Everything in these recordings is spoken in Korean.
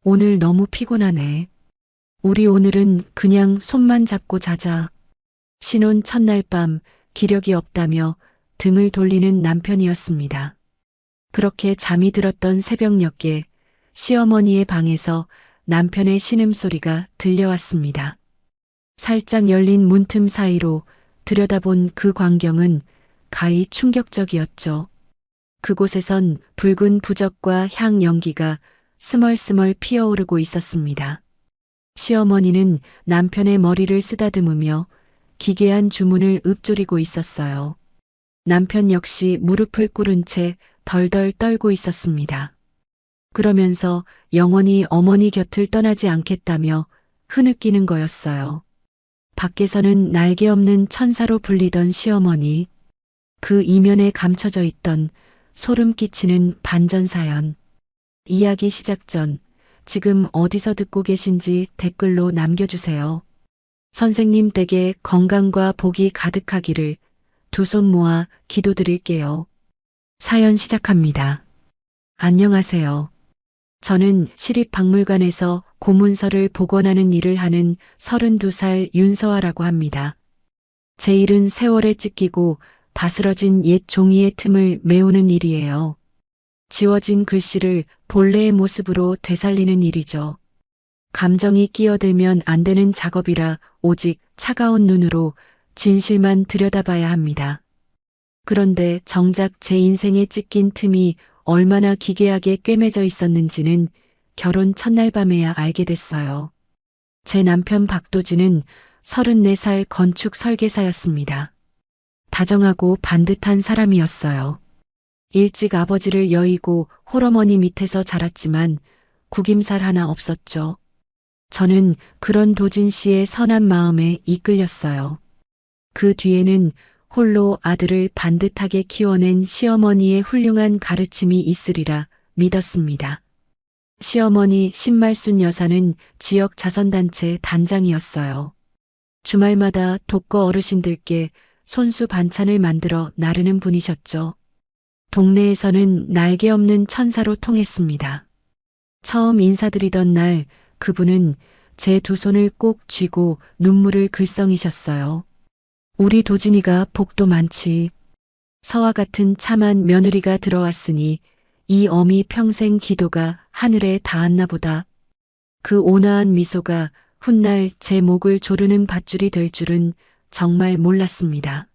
오늘 너무 피곤하네. 우리 오늘은 그냥 손만 잡고 자자. 신혼 첫날 밤 기력이 없다며 등을 돌리는 남편이었습니다. 그렇게 잠이 들었던 새벽녘에 시어머니의 방에서 남편의 신음소리가 들려왔습니다. 살짝 열린 문틈 사이로 들여다본 그 광경은 가히 충격적이었죠. 그곳에선 붉은 부적과 향 연기가 스멀스멀 피어오르고 있었습니다. 시어머니는 남편의 머리를 쓰다듬으며 기괴한 주문을 읊조리고 있었어요. 남편 역시 무릎을 꿇은 채 덜덜 떨고 있었습니다. 그러면서 영원히 어머니 곁을 떠나지 않겠다며 흐느끼는 거였어요. 밖에서는 날개 없는 천사로 불리던 시어머니, 그 이면에 감춰져 있던 소름 끼치는 반전 사연. 이야기 시작 전 지금 어디서 듣고 계신지 댓글로 남겨주세요. 선생님 댁에 건강과 복이 가득하기를 두 손 모아 기도드릴게요. 사연 시작합니다. 안녕하세요. 저는 시립박물관에서 고문서를 복원하는 일을 하는 32살 윤서아라고 합니다. 제 일은 세월에 찢기고 바스러진 옛 종이의 틈을 메우는 일이에요. 지워진 글씨를 본래의 모습으로 되살리는 일이죠. 감정이 끼어들면 안 되는 작업이라 오직 차가운 눈으로 진실만 들여다봐야 합니다. 그런데 정작 제 인생에 찢긴 틈이 얼마나 기괴하게 꿰매져 있었는지는 결혼 첫날 밤에야 알게 됐어요. 제 남편 박도진은 34살 건축 설계사였습니다. 다정하고 반듯한 사람이었어요. 일찍 아버지를 여의고 홀어머니 밑에서 자랐지만 구김살 하나 없었죠. 저는 그런 도진 씨의 선한 마음에 이끌렸어요. 그 뒤에는 홀로 아들을 반듯하게 키워낸 시어머니의 훌륭한 가르침이 있으리라 믿었습니다. 시어머니 신말순 여사는 지역 자선단체 단장이었어요. 주말마다 독거 어르신들께 손수 반찬을 만들어 나르는 분이셨죠. 동네에서는 날개 없는 천사로 통했습니다. 처음 인사드리던 날 그분은 제 두 손을 꼭 쥐고 눈물을 글썽이셨어요. 우리 도진이가 복도 많지. 서와 같은 참한 며느리가 들어왔으니 이 어미 평생 기도가 하늘에 닿았나 보다. 그 온화한 미소가 훗날 제 목을 조르는 밧줄이 될 줄은 정말 몰랐습니다.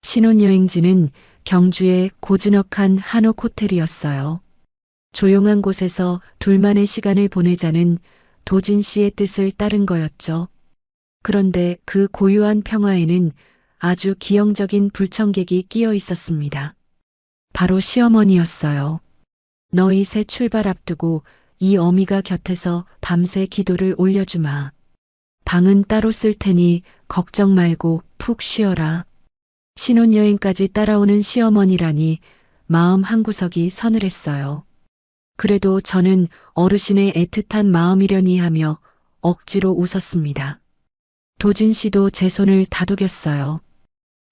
신혼여행지는 경주의 고즈넉한 한옥 호텔이었어요. 조용한 곳에서 둘만의 시간을 보내자는 도진 씨의 뜻을 따른 거였죠. 그런데 그 고요한 평화에는 아주 기형적인 불청객이 끼어 있었습니다. 바로 시어머니였어요. 너희 새 출발 앞두고 이 어미가 곁에서 밤새 기도를 올려주마. 방은 따로 쓸 테니 걱정 말고 푹 쉬어라. 신혼여행까지 따라오는 시어머니라니 마음 한구석이 서늘했어요. 그래도 저는 어르신의 애틋한 마음이려니 하며 억지로 웃었습니다. 도진 씨도 제 손을 다독였어요.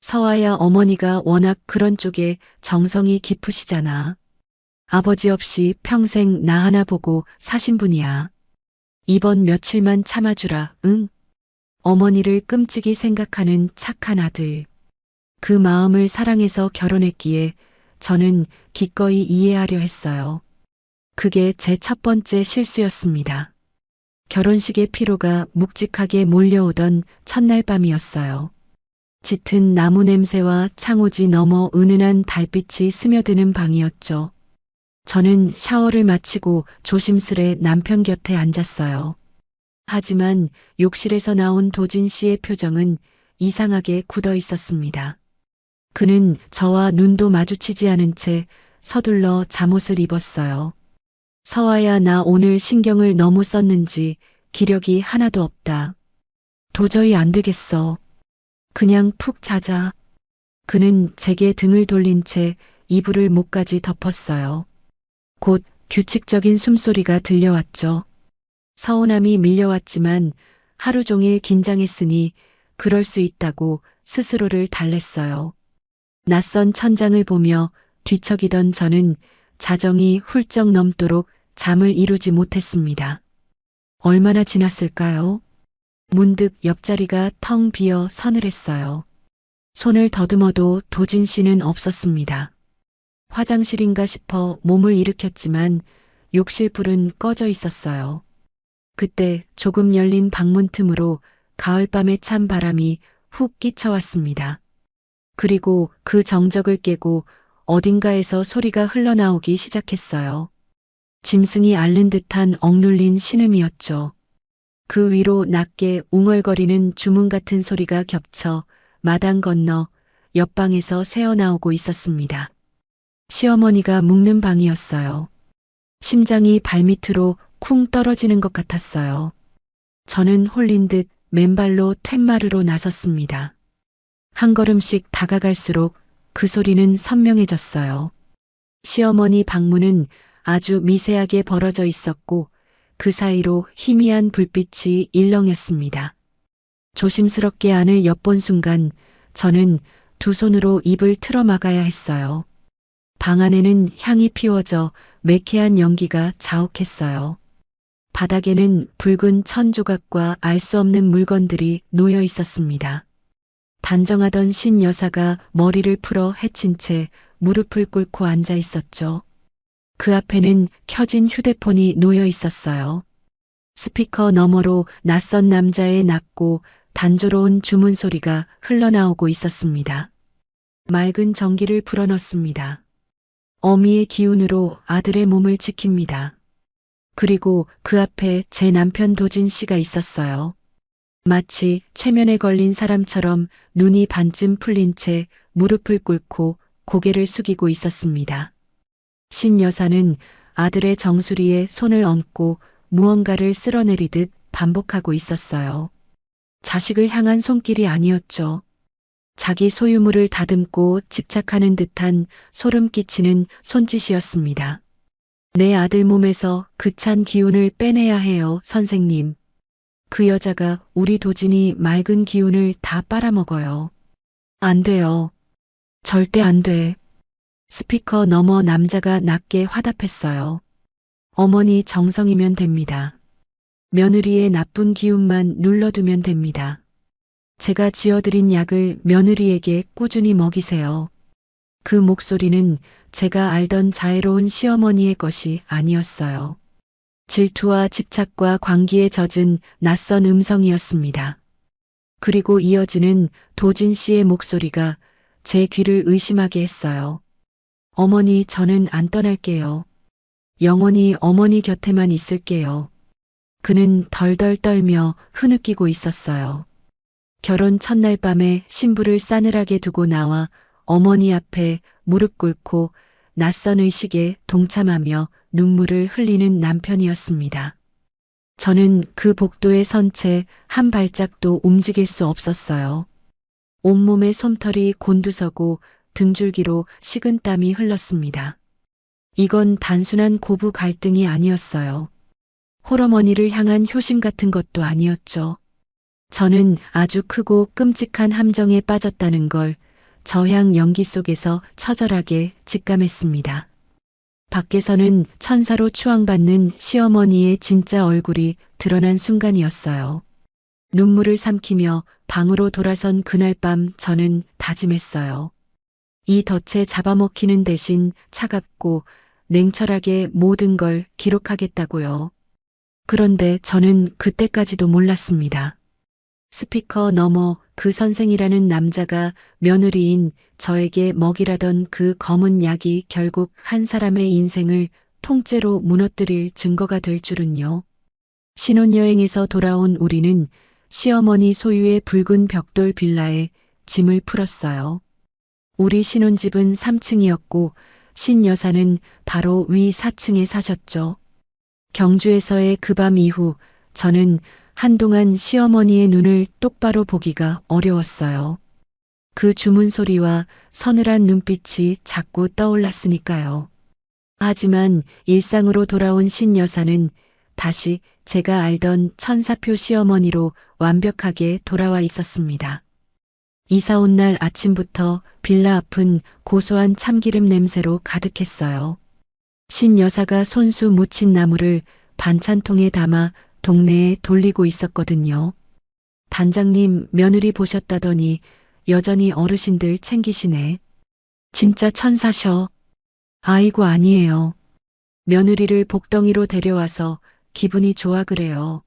서아야 어머니가 워낙 그런 쪽에 정성이 깊으시잖아. 아버지 없이 평생 나 하나 보고 사신 분이야. 이번 며칠만 참아주라, 응? 어머니를 끔찍이 생각하는 착한 아들. 그 마음을 사랑해서 결혼했기에 저는 기꺼이 이해하려 했어요. 그게 제 첫 번째 실수였습니다. 결혼식의 피로가 묵직하게 몰려오던 첫날 밤이었어요. 짙은 나무 냄새와 창호지 너머 은은한 달빛이 스며드는 방이었죠. 저는 샤워를 마치고 조심스레 남편 곁에 앉았어요. 하지만 욕실에서 나온 도진 씨의 표정은 이상하게 굳어 있었습니다. 그는 저와 눈도 마주치지 않은 채 서둘러 잠옷을 입었어요. 서아야, 나 오늘 신경을 너무 썼는지 기력이 하나도 없다. 도저히 안 되겠어. 그냥 푹 자자. 그는 제게 등을 돌린 채 이불을 목까지 덮었어요. 곧 규칙적인 숨소리가 들려왔죠. 서운함이 밀려왔지만 하루 종일 긴장했으니 그럴 수 있다고 스스로를 달랬어요. 낯선 천장을 보며 뒤척이던 저는 자정이 훌쩍 넘도록 잠을 이루지 못했습니다. 얼마나 지났을까요? 문득 옆자리가 텅 비어 서늘했어요. 손을 더듬어도 도진 씨는 없었습니다. 화장실인가 싶어 몸을 일으켰지만 욕실 불은 꺼져 있었어요. 그때 조금 열린 방문 틈으로 가을밤의 찬 바람이 훅 끼쳐왔습니다. 그리고 그 정적을 깨고 어딘가에서 소리가 흘러나오기 시작했어요. 짐승이 앓는 듯한 억눌린 신음이었죠. 그 위로 낮게 웅얼거리는 주문 같은 소리가 겹쳐 마당 건너 옆방에서 새어나오고 있었습니다. 시어머니가 묵는 방이었어요. 심장이 발밑으로 쿵 떨어지는 것 같았어요. 저는 홀린 듯 맨발로 툇마루로 나섰습니다. 한 걸음씩 다가갈수록 그 소리는 선명해졌어요. 시어머니 방문은 아주 미세하게 벌어져 있었고 그 사이로 희미한 불빛이 일렁였습니다. 조심스럽게 안을 엿본 순간 저는 두 손으로 입을 틀어 막아야 했어요. 방 안에는 향이 피워져 매캐한 연기가 자욱했어요. 바닥에는 붉은 천 조각과 알 수 없는 물건들이 놓여 있었습니다. 단정하던 신 여사가 머리를 풀어 헤친 채 무릎을 꿇고 앉아 있었죠. 그 앞에는 켜진 휴대폰이 놓여 있었어요. 스피커 너머로 낯선 남자의 낮고 단조로운 주문 소리가 흘러나오고 있었습니다. 맑은 전기를 불어넣습니다. 어미의 기운으로 아들의 몸을 지킵니다. 그리고 그 앞에 제 남편 도진 씨가 있었어요. 마치 최면에 걸린 사람처럼 눈이 반쯤 풀린 채 무릎을 꿇고 고개를 숙이고 있었습니다. 신 여사는 아들의 정수리에 손을 얹고 무언가를 쓸어내리듯 반복하고 있었어요. 자식을 향한 손길이 아니었죠. 자기 소유물을 다듬고 집착하는 듯한 소름 끼치는 손짓이었습니다. 내 아들 몸에서 그 찬 기운을 빼내야 해요, 선생님. 그 여자가 우리 도진이 맑은 기운을 다 빨아먹어요. 안 돼요. 절대 안 돼. 스피커 너머 남자가 낮게 화답했어요. 어머니 정성이면 됩니다. 며느리의 나쁜 기운만 눌러두면 됩니다. 제가 지어드린 약을 며느리에게 꾸준히 먹이세요. 그 목소리는 제가 알던 자애로운 시어머니의 것이 아니었어요. 질투와 집착과 광기에 젖은 낯선 음성이었습니다. 그리고 이어지는 도진 씨의 목소리가 제 귀를 의심하게 했어요. 어머니, 저는 안 떠날게요. 영원히 어머니 곁에만 있을게요. 그는 덜덜 떨며 흐느끼고 있었어요. 결혼 첫날 밤에 신부를 싸늘하게 두고 나와 어머니 앞에 무릎 꿇고 낯선 의식에 동참하며 눈물을 흘리는 남편이었습니다. 저는 그 복도에 선 채 한 발짝도 움직일 수 없었어요. 온몸에 솜털이 곤두서고 등줄기로 식은땀이 흘렀습니다. 이건 단순한 고부 갈등이 아니었어요. 홀어머니를 향한 효심 같은 것도 아니었죠. 저는 아주 크고 끔찍한 함정에 빠졌다는 걸 저향 연기 속에서 처절하게 직감했습니다. 밖에서는 천사로 추앙받는 시어머니의 진짜 얼굴이 드러난 순간이었어요. 눈물을 삼키며 방으로 돌아선 그날 밤 저는 다짐했어요. 이 덫에 잡아먹히는 대신 차갑고 냉철하게 모든 걸 기록하겠다고요. 그런데 저는 그때까지도 몰랐습니다. 스피커 너머 그 선생이라는 남자가 며느리인 저에게 먹이라던 그 검은 약이 결국 한 사람의 인생을 통째로 무너뜨릴 증거가 될 줄은요. 신혼여행에서 돌아온 우리는 시어머니 소유의 붉은 벽돌 빌라에 짐을 풀었어요. 우리 신혼집은 3층이었고 신 여사는 바로 위 4층에 사셨죠. 경주에서의 그 밤 이후 저는 한동안 시어머니의 눈을 똑바로 보기가 어려웠어요. 그 주문 소리와 서늘한 눈빛이 자꾸 떠올랐으니까요. 하지만 일상으로 돌아온 신 여사는 다시 제가 알던 천사표 시어머니로 완벽하게 돌아와 있었습니다. 이사 온 날 아침부터 빌라 앞은 고소한 참기름 냄새로 가득했어요. 신 여사가 손수 묻힌 나무를 반찬통에 담아 동네에 돌리고 있었거든요. 단장님 며느리 보셨다더니 여전히 어르신들 챙기시네. 진짜 천사셔. 아이고 아니에요. 며느리를 복덩이로 데려와서 기분이 좋아 그래요.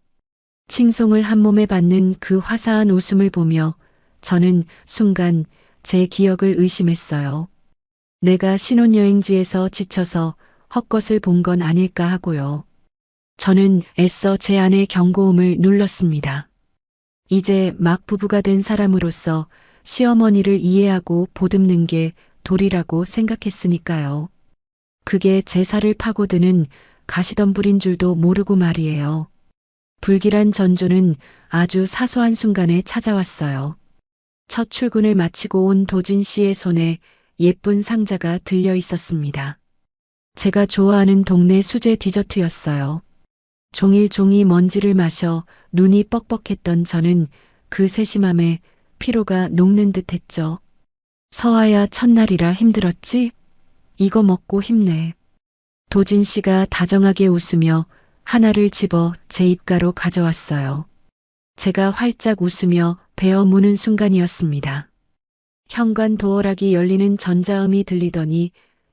칭송을 한 몸에 받는 그 화사한 웃음을 보며 저는 순간 제 기억을 의심했어요. 내가 신혼여행지에서 지쳐서 헛것을 본 건 아닐까 하고요. 저는 애써 제 안의 경고음을 눌렀습니다. 이제 막 부부가 된 사람으로서 시어머니를 이해하고 보듬는 게 도리라고 생각했으니까요. 그게 제 살을 파고드는 가시덤불인 줄도 모르고 말이에요. 불길한 전조는 아주 사소한 순간에 찾아왔어요. 첫 출근을 마치고 온 도진 씨의 손에 예쁜 상자가 들려 있었습니다. 제가 좋아하는 동네 수제 디저트였어요. 종일 종이 먼지를 마셔 눈이 뻑뻑했던 저는 그 세심함에 피로가 녹는 듯 했죠. 서아야 첫날이라 힘들었지? 이거 먹고 힘내. 도진 씨가 다정하게 웃으며 하나를 집어 제 입가로 가져왔어요. 제가 활짝 웃으며 베어 무는 순간이었습니다. 현관 도어락이 열리는 전자음이 들리더니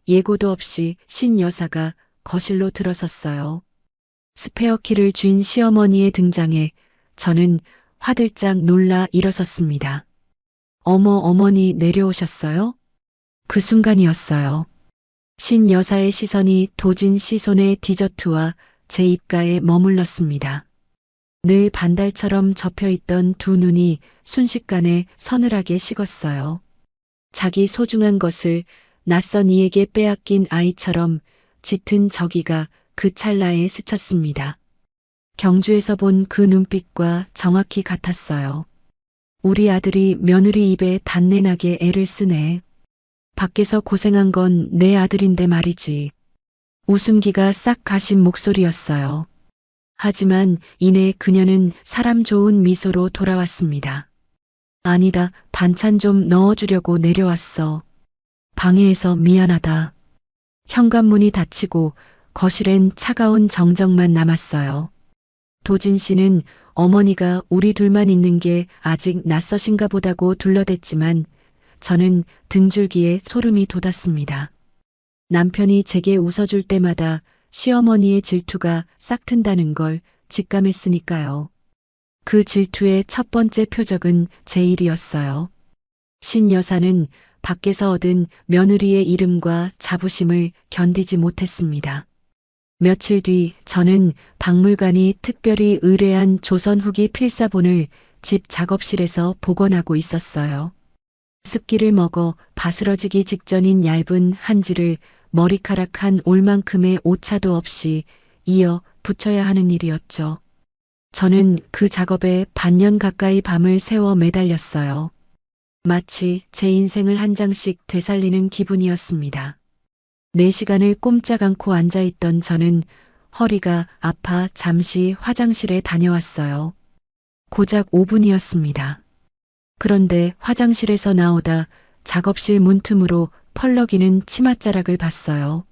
예고도 없이 신 여사가 거실로 들어섰어요. 스페어 키를 쥔 시어머니의 등장에 저는 화들짝 놀라 일어섰습니다. 어머 어머니 내려오셨어요? 그 순간이었어요. 신 여사의 시선이 도진 씨 손의 디저트와 제 입가에 머물렀습니다. 늘 반달처럼 접혀있던 두 눈이 순식간에 서늘하게 식었어요. 자기 소중한 것을 낯선 이에게 빼앗긴 아이처럼 짙은 저기가 그 찰나에 스쳤습니다. 경주에서 본 그 눈빛과 정확히 같았어요. 우리 아들이 며느리 입에 단내나게 애를 쓰네. 밖에서 고생한 건 내 아들인데 말이지. 웃음기가 싹 가신 목소리였어요. 하지만 이내 그녀는 사람 좋은 미소로 돌아왔습니다. 아니다, 반찬 좀 넣어주려고 내려왔어. 방해해서 미안하다. 현관문이 닫히고 거실엔 차가운 정적만 남았어요. 도진 씨는 어머니가 우리 둘만 있는 게 아직 낯서신가 보다고 둘러댔지만 저는 등줄기에 소름이 돋았습니다. 남편이 제게 웃어줄 때마다 시어머니의 질투가 싹튼다는 걸 직감했으니까요. 그 질투의 첫 번째 표적은 제 일이었어요. 신 여사는 밖에서 얻은 며느리의 이름과 자부심을 견디지 못했습니다. 며칠 뒤 저는 박물관이 특별히 의뢰한 조선 후기 필사본을 집 작업실에서 복원하고 있었어요. 습기를 먹어 바스러지기 직전인 얇은 한지를 머리카락 한 올만큼의 오차도 없이 이어 붙여야 하는 일이었죠. 저는 그 작업에 반년 가까이 밤을 새워 매달렸어요. 마치 제 인생을 한 장씩 되살리는 기분이었습니다. 4시간을 꼼짝 않고 앉아있던 저는 허리가 아파 잠시 화장실에 다녀왔어요. 고작 5분이었습니다. 그런데 화장실에서 나오다 작업실 문틈으로 펄럭이는 치맛자락을 봤어요.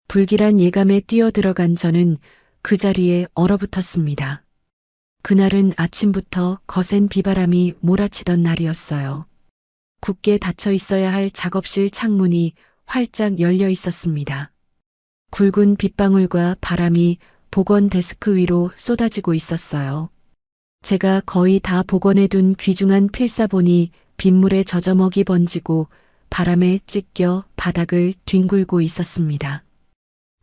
불길한 예감에 뛰어들어간 저는 그 자리에 얼어붙었습니다. 그날은 아침부터 거센 비바람이 몰아치던 날이었어요. 굳게 닫혀 있어야 할 작업실 창문이 활짝 열려 있었습니다. 굵은 빗방울과 바람이 복원 데스크 위로 쏟아지고 있었어요. 제가 거의 다 복원해둔 귀중한 필사본이 빗물에 젖어 먹이 번지고 바람에 찢겨 바닥을 뒹굴고 있었습니다.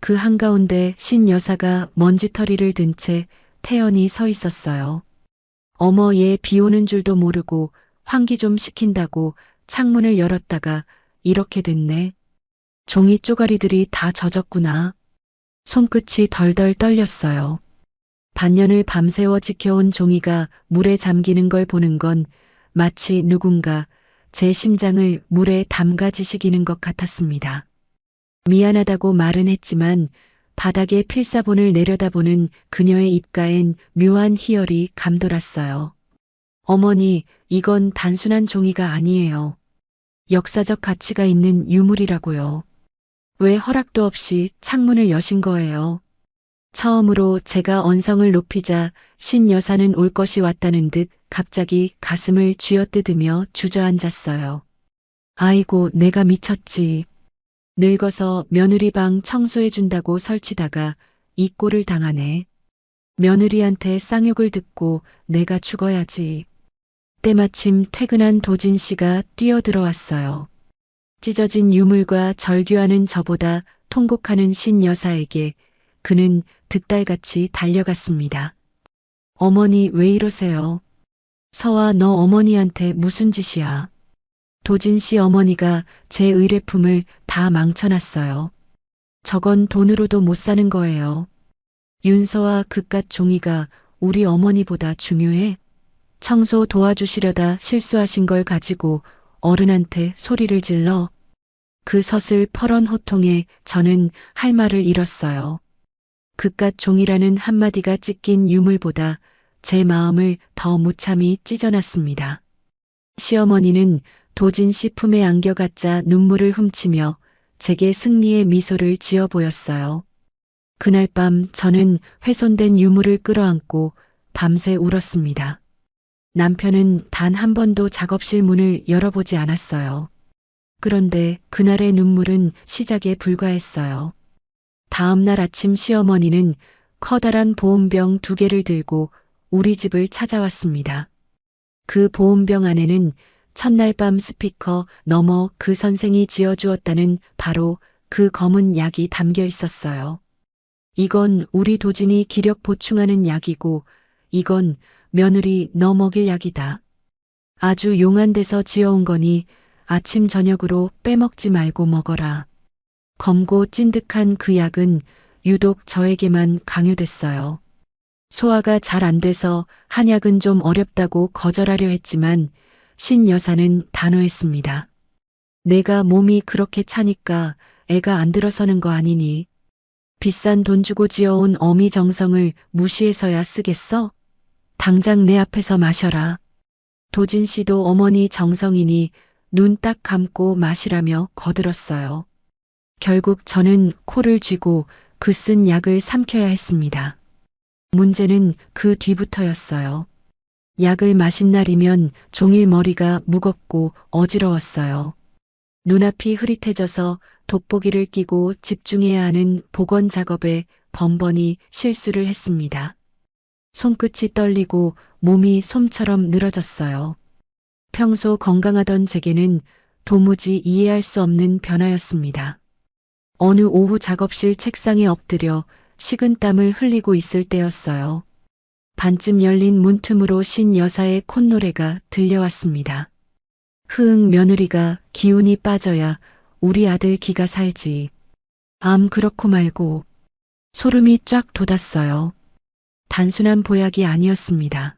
그 한가운데 신 여사가 먼지털이를 든 채 태연히 서 있었어요. 어머 얘 비 오는 줄도 모르고 환기 좀 시킨다고 창문을 열었다가 이렇게 됐네. 종이 쪼가리들이 다 젖었구나. 손끝이 덜덜 떨렸어요. 반년을 밤새워 지켜온 종이가 물에 잠기는 걸 보는 건 마치 누군가 제 심장을 물에 담가지시기는 것 같았습니다. 미안하다고 말은 했지만 바닥에 필사본을 내려다보는 그녀의 입가엔 묘한 희열이 감돌았어요. 어머니, 이건 단순한 종이가 아니에요. 역사적 가치가 있는 유물이라고요. 왜 허락도 없이 창문을 여신 거예요? 처음으로 제가 언성을 높이자 신 여사는 올 것이 왔다는 듯 갑자기 가슴을 쥐어뜯으며 주저앉았어요. 아이고, 내가 미쳤지. 늙어서 며느리 방 청소해준다고 설치다가 이 꼴을 당하네. 며느리한테 쌍욕을 듣고 내가 죽어야지. 때마침 퇴근한 도진 씨가 뛰어들어왔어요. 찢어진 유물과 절규하는 저보다 통곡하는 신 여사에게 그는 득달같이 달려갔습니다. 어머니 왜 이러세요? 서아 너 어머니한테 무슨 짓이야? 도진 씨 어머니가 제 의뢰품을 다 망쳐놨어요. 저건 돈으로도 못 사는 거예요. 윤서와 그깟 종이가 우리 어머니보다 중요해? 청소 도와주시려다 실수하신 걸 가지고 어른한테 소리를 질러. 그 서슬 퍼런 호통에 저는 할 말을 잃었어요. 그깟 종이라는 한마디가 찢긴 유물보다 제 마음을 더 무참히 찢어놨습니다. 시어머니는 도진 씨 품에 안겨갔자 눈물을 훔치며 제게 승리의 미소를 지어 보였어요. 그날 밤 저는 훼손된 유물을 끌어안고 밤새 울었습니다. 남편은 단 한 번도 작업실 문을 열어보지 않았어요. 그런데 그날의 눈물은 시작에 불과했어요. 다음 날 아침 시어머니는 커다란 보온병 2개를 들고 우리 집을 찾아왔습니다. 그 보온병 안에는 첫날 밤 스피커 너머 그 선생이 지어주었다는 바로 그 검은 약이 담겨 있었어요. 이건 우리 도진이 기력 보충하는 약이고 이건 며느리 너 먹일 약이다. 아주 용한 데서 지어온 거니 아침 저녁으로 빼먹지 말고 먹어라. 검고 찐득한 그 약은 유독 저에게만 강요됐어요. 소화가 잘 안 돼서 한약은 좀 어렵다고 거절하려 했지만 신 여사는 단호했습니다. 내가 몸이 그렇게 차니까 애가 안 들어서는 거 아니니. 비싼 돈 주고 지어온 어미 정성을 무시해서야 쓰겠어? 당장 내 앞에서 마셔라. 도진 씨도 어머니 정성이니 눈 딱 감고 마시라며 거들었어요. 결국 저는 코를 쥐고 그 쓴 약을 삼켜야 했습니다. 문제는 그 뒤부터였어요. 약을 마신 날이면 종일 머리가 무겁고 어지러웠어요. 눈앞이 흐릿해져서 돋보기를 끼고 집중해야 하는 복원 작업에 번번이 실수를 했습니다. 손끝이 떨리고 몸이 솜처럼 늘어졌어요. 평소 건강하던 제게는 도무지 이해할 수 없는 변화였습니다. 어느 오후 작업실 책상에 엎드려 식은땀을 흘리고 있을 때였어요. 반쯤 열린 문틈으로 신 여사의 콧노래가 들려왔습니다. 흐응 며느리가 기운이 빠져야 우리 아들 기가 살지. 암 그렇고 말고. 소름이 쫙 돋았어요. 단순한 보약이 아니었습니다.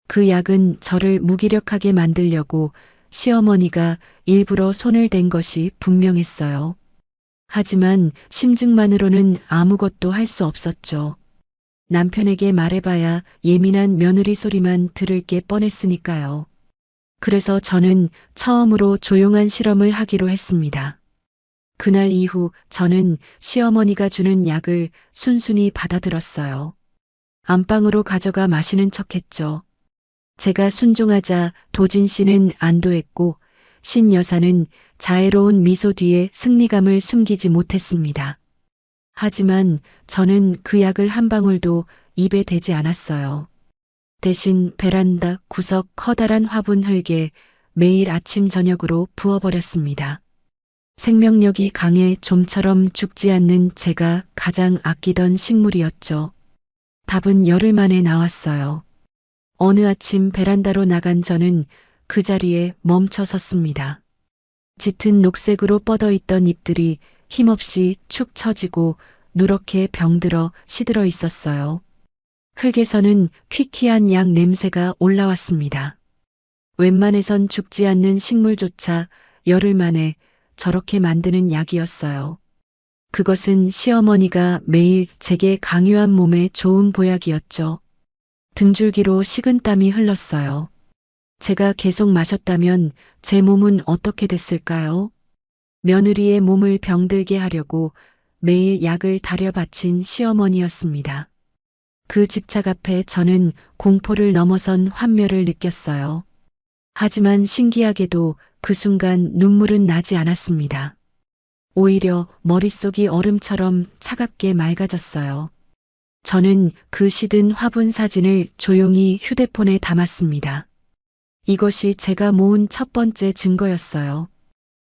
그 약은 저를 무기력하게 만들려고 시어머니가 일부러 손을 댄 것이 분명했어요. 하지만 심증만으로는 아무것도 할 수 없었죠. 남편에게 말해봐야 예민한 며느리 소리만 들을 게 뻔했으니까요. 그래서 저는 처음으로 조용한 실험을 하기로 했습니다. 그날 이후 저는 시어머니가 주는 약을 순순히 받아들었어요. 안방으로 가져가 마시는 척했죠. 제가 순종하자 도진 씨는 안도했고 신 여사는 자애로운 미소 뒤에 승리감을 숨기지 못했습니다. 하지만 저는 그 약을 한 방울도 입에 대지 않았어요. 대신 베란다 구석 커다란 화분 흙에 매일 아침 저녁으로 부어버렸습니다. 생명력이 강해 좀처럼 죽지 않는 제가 가장 아끼던 식물이었죠. 답은 열흘 만에 나왔어요. 어느 아침 베란다로 나간 저는 그 자리에 멈춰 섰습니다. 짙은 녹색으로 뻗어있던 잎들이 힘없이 축 처지고 누렇게 병들어 시들어 있었어요. 흙에서는 퀴퀴한 약 냄새가 올라왔습니다. 웬만해선 죽지 않는 식물조차 열흘 만에 저렇게 만드는 약이었어요. 그것은 시어머니가 매일 제게 강요한 몸에 좋은 보약이었죠. 등줄기로 식은땀이 흘렀어요. 제가 계속 마셨다면 제 몸은 어떻게 됐을까요? 며느리의 몸을 병들게 하려고 매일 약을 다려 바친 시어머니였습니다. 그 집착 앞에 저는 공포를 넘어선 환멸을 느꼈어요. 하지만 신기하게도 그 순간 눈물은 나지 않았습니다. 오히려 머릿속이 얼음처럼 차갑게 맑아졌어요. 저는 그 시든 화분 사진을 조용히 휴대폰에 담았습니다. 이것이 제가 모은 첫 번째 증거였어요.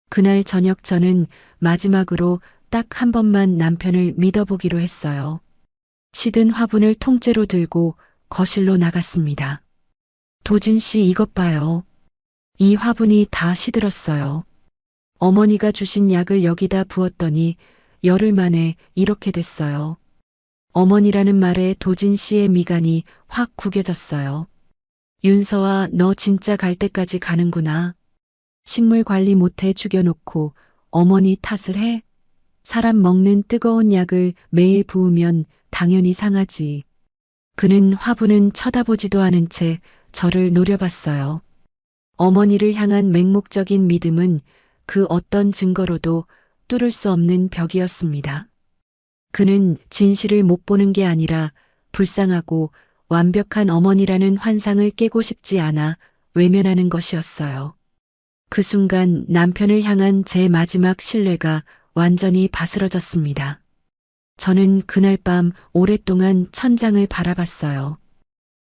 그날 저녁 저는 마지막으로 딱 한 번만 남편을 믿어보기로 했어요. 시든 화분을 통째로 들고 거실로 나갔습니다. 도진 씨 이것 봐요. 이 화분이 다 시들었어요. 어머니가 주신 약을 여기다 부었더니 열흘 만에 이렇게 됐어요. 어머니라는 말에 도진 씨의 미간이 확 구겨졌어요. 윤서아, 너 진짜 갈 때까지 가는구나. 식물 관리 못해 죽여놓고 어머니 탓을 해? 사람 먹는 뜨거운 약을 매일 부으면 당연히 상하지. 그는 화분은 쳐다보지도 않은 채 저를 노려봤어요. 어머니를 향한 맹목적인 믿음은 그 어떤 증거로도 뚫을 수 없는 벽이었습니다. 그는 진실을 못 보는 게 아니라 불쌍하고 완벽한 어머니라는 환상을 깨고 싶지 않아 외면하는 것이었어요. 그 순간 남편을 향한 제 마지막 신뢰가 완전히 바스러졌습니다. 저는 그날 밤 오랫동안 천장을 바라봤어요.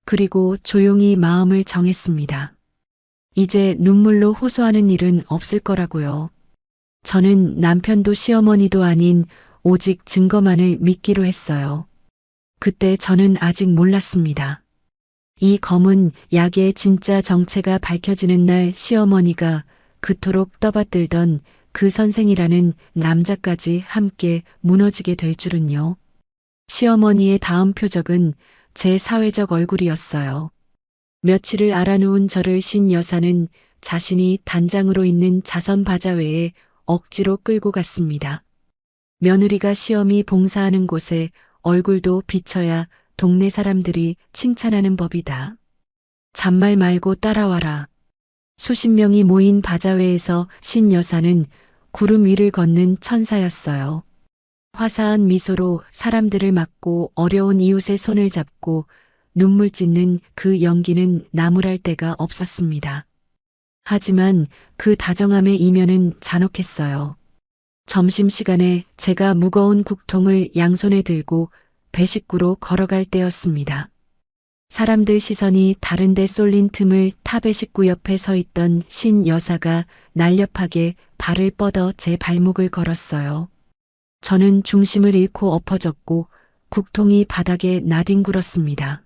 그리고 조용히 마음을 정했습니다. 이제 눈물로 호소하는 일은 없을 거라고요. 저는 남편도 시어머니도 아닌 오직 증거만을 믿기로 했어요. 그때 저는 아직 몰랐습니다. 이 검은 약의 진짜 정체가 밝혀지는 날 시어머니가 그토록 떠받들던 그 선생이라는 남자까지 함께 무너지게 될 줄은요. 시어머니의 다음 표적은 제 사회적 얼굴이었어요. 며칠을 알아누운 저를 신 여사는 자신이 단장으로 있는 자선 바자회에 억지로 끌고 갔습니다. 며느리가 시어미 봉사하는 곳에 얼굴도 비쳐야 동네 사람들이 칭찬하는 법이다. 잔말 말고 따라와라. 수십 명이 모인 바자회에서 신 여사는 구름 위를 걷는 천사였어요. 화사한 미소로 사람들을 맞고 어려운 이웃의 손을 잡고 눈물 찢는 그 연기는 나무랄 데가 없었습니다. 하지만 그 다정함의 이면은 잔혹했어요. 점심시간에 제가 무거운 국통을 양손에 들고 배식구로 걸어갈 때였습니다. 사람들 시선이 다른 데 쏠린 틈을 타 배식구 옆에 서 있던 신 여사가 날렵하게 발을 뻗어 제 발목을 걸었어요. 저는 중심을 잃고 엎어졌고 국통이 바닥에 나뒹굴었습니다.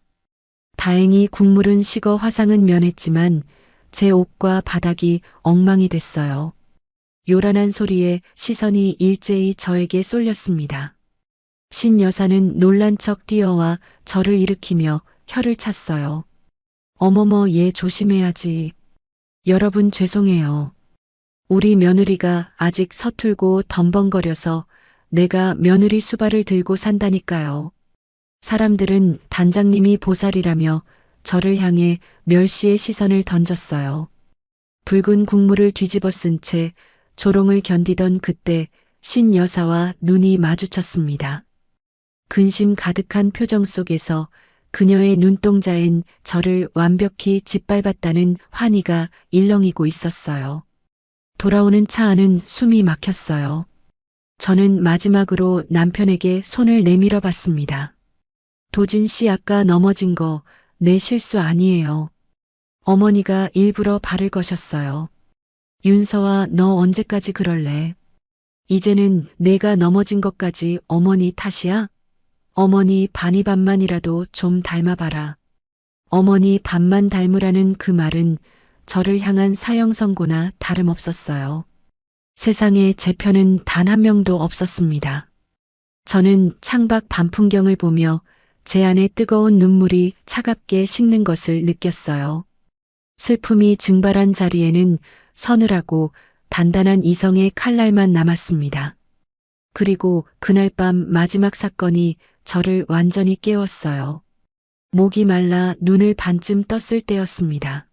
다행히 국물은 식어 화상은 면했지만 제 옷과 바닥이 엉망이 됐어요. 요란한 소리에 시선이 일제히 저에게 쏠렸습니다. 신 여사는 놀란 척 뛰어와 저를 일으키며 혀를 찼어요. 어머머, 얘 조심해야지. 여러분 죄송해요. 우리 며느리가 아직 서툴고 덤벙거려서 내가 며느리 수발을 들고 산다니까요. 사람들은 단장님이 보살이라며 저를 향해 멸시의 시선을 던졌어요. 붉은 국물을 뒤집어 쓴 채 조롱을 견디던 그때 신 여사와 눈이 마주쳤습니다. 근심 가득한 표정 속에서 그녀의 눈동자엔 저를 완벽히 짓밟았다는 환희가 일렁이고 있었어요. 돌아오는 차 안은 숨이 막혔어요. 저는 마지막으로 남편에게 손을 내밀어 봤습니다. 도진 씨 아까 넘어진 거 내 실수 아니에요. 어머니가 일부러 발을 거셨어요. 윤서아, 너 언제까지 그럴래? 이제는 내가 넘어진 것까지 어머니 탓이야? 어머니 반이 반만이라도 좀 닮아봐라. 어머니 반만 닮으라는 그 말은 저를 향한 사형 선고나 다름없었어요. 세상에 제 편은 단 한 명도 없었습니다. 저는 창밖 밤풍경을 보며 제 안에 뜨거운 눈물이 차갑게 식는 것을 느꼈어요. 슬픔이 증발한 자리에는 서늘하고 단단한 이성의 칼날만 남았습니다. 그리고 그날 밤 마지막 사건이 저를 완전히 깨웠어요. 목이 말라 눈을 반쯤 떴을 때였습니다.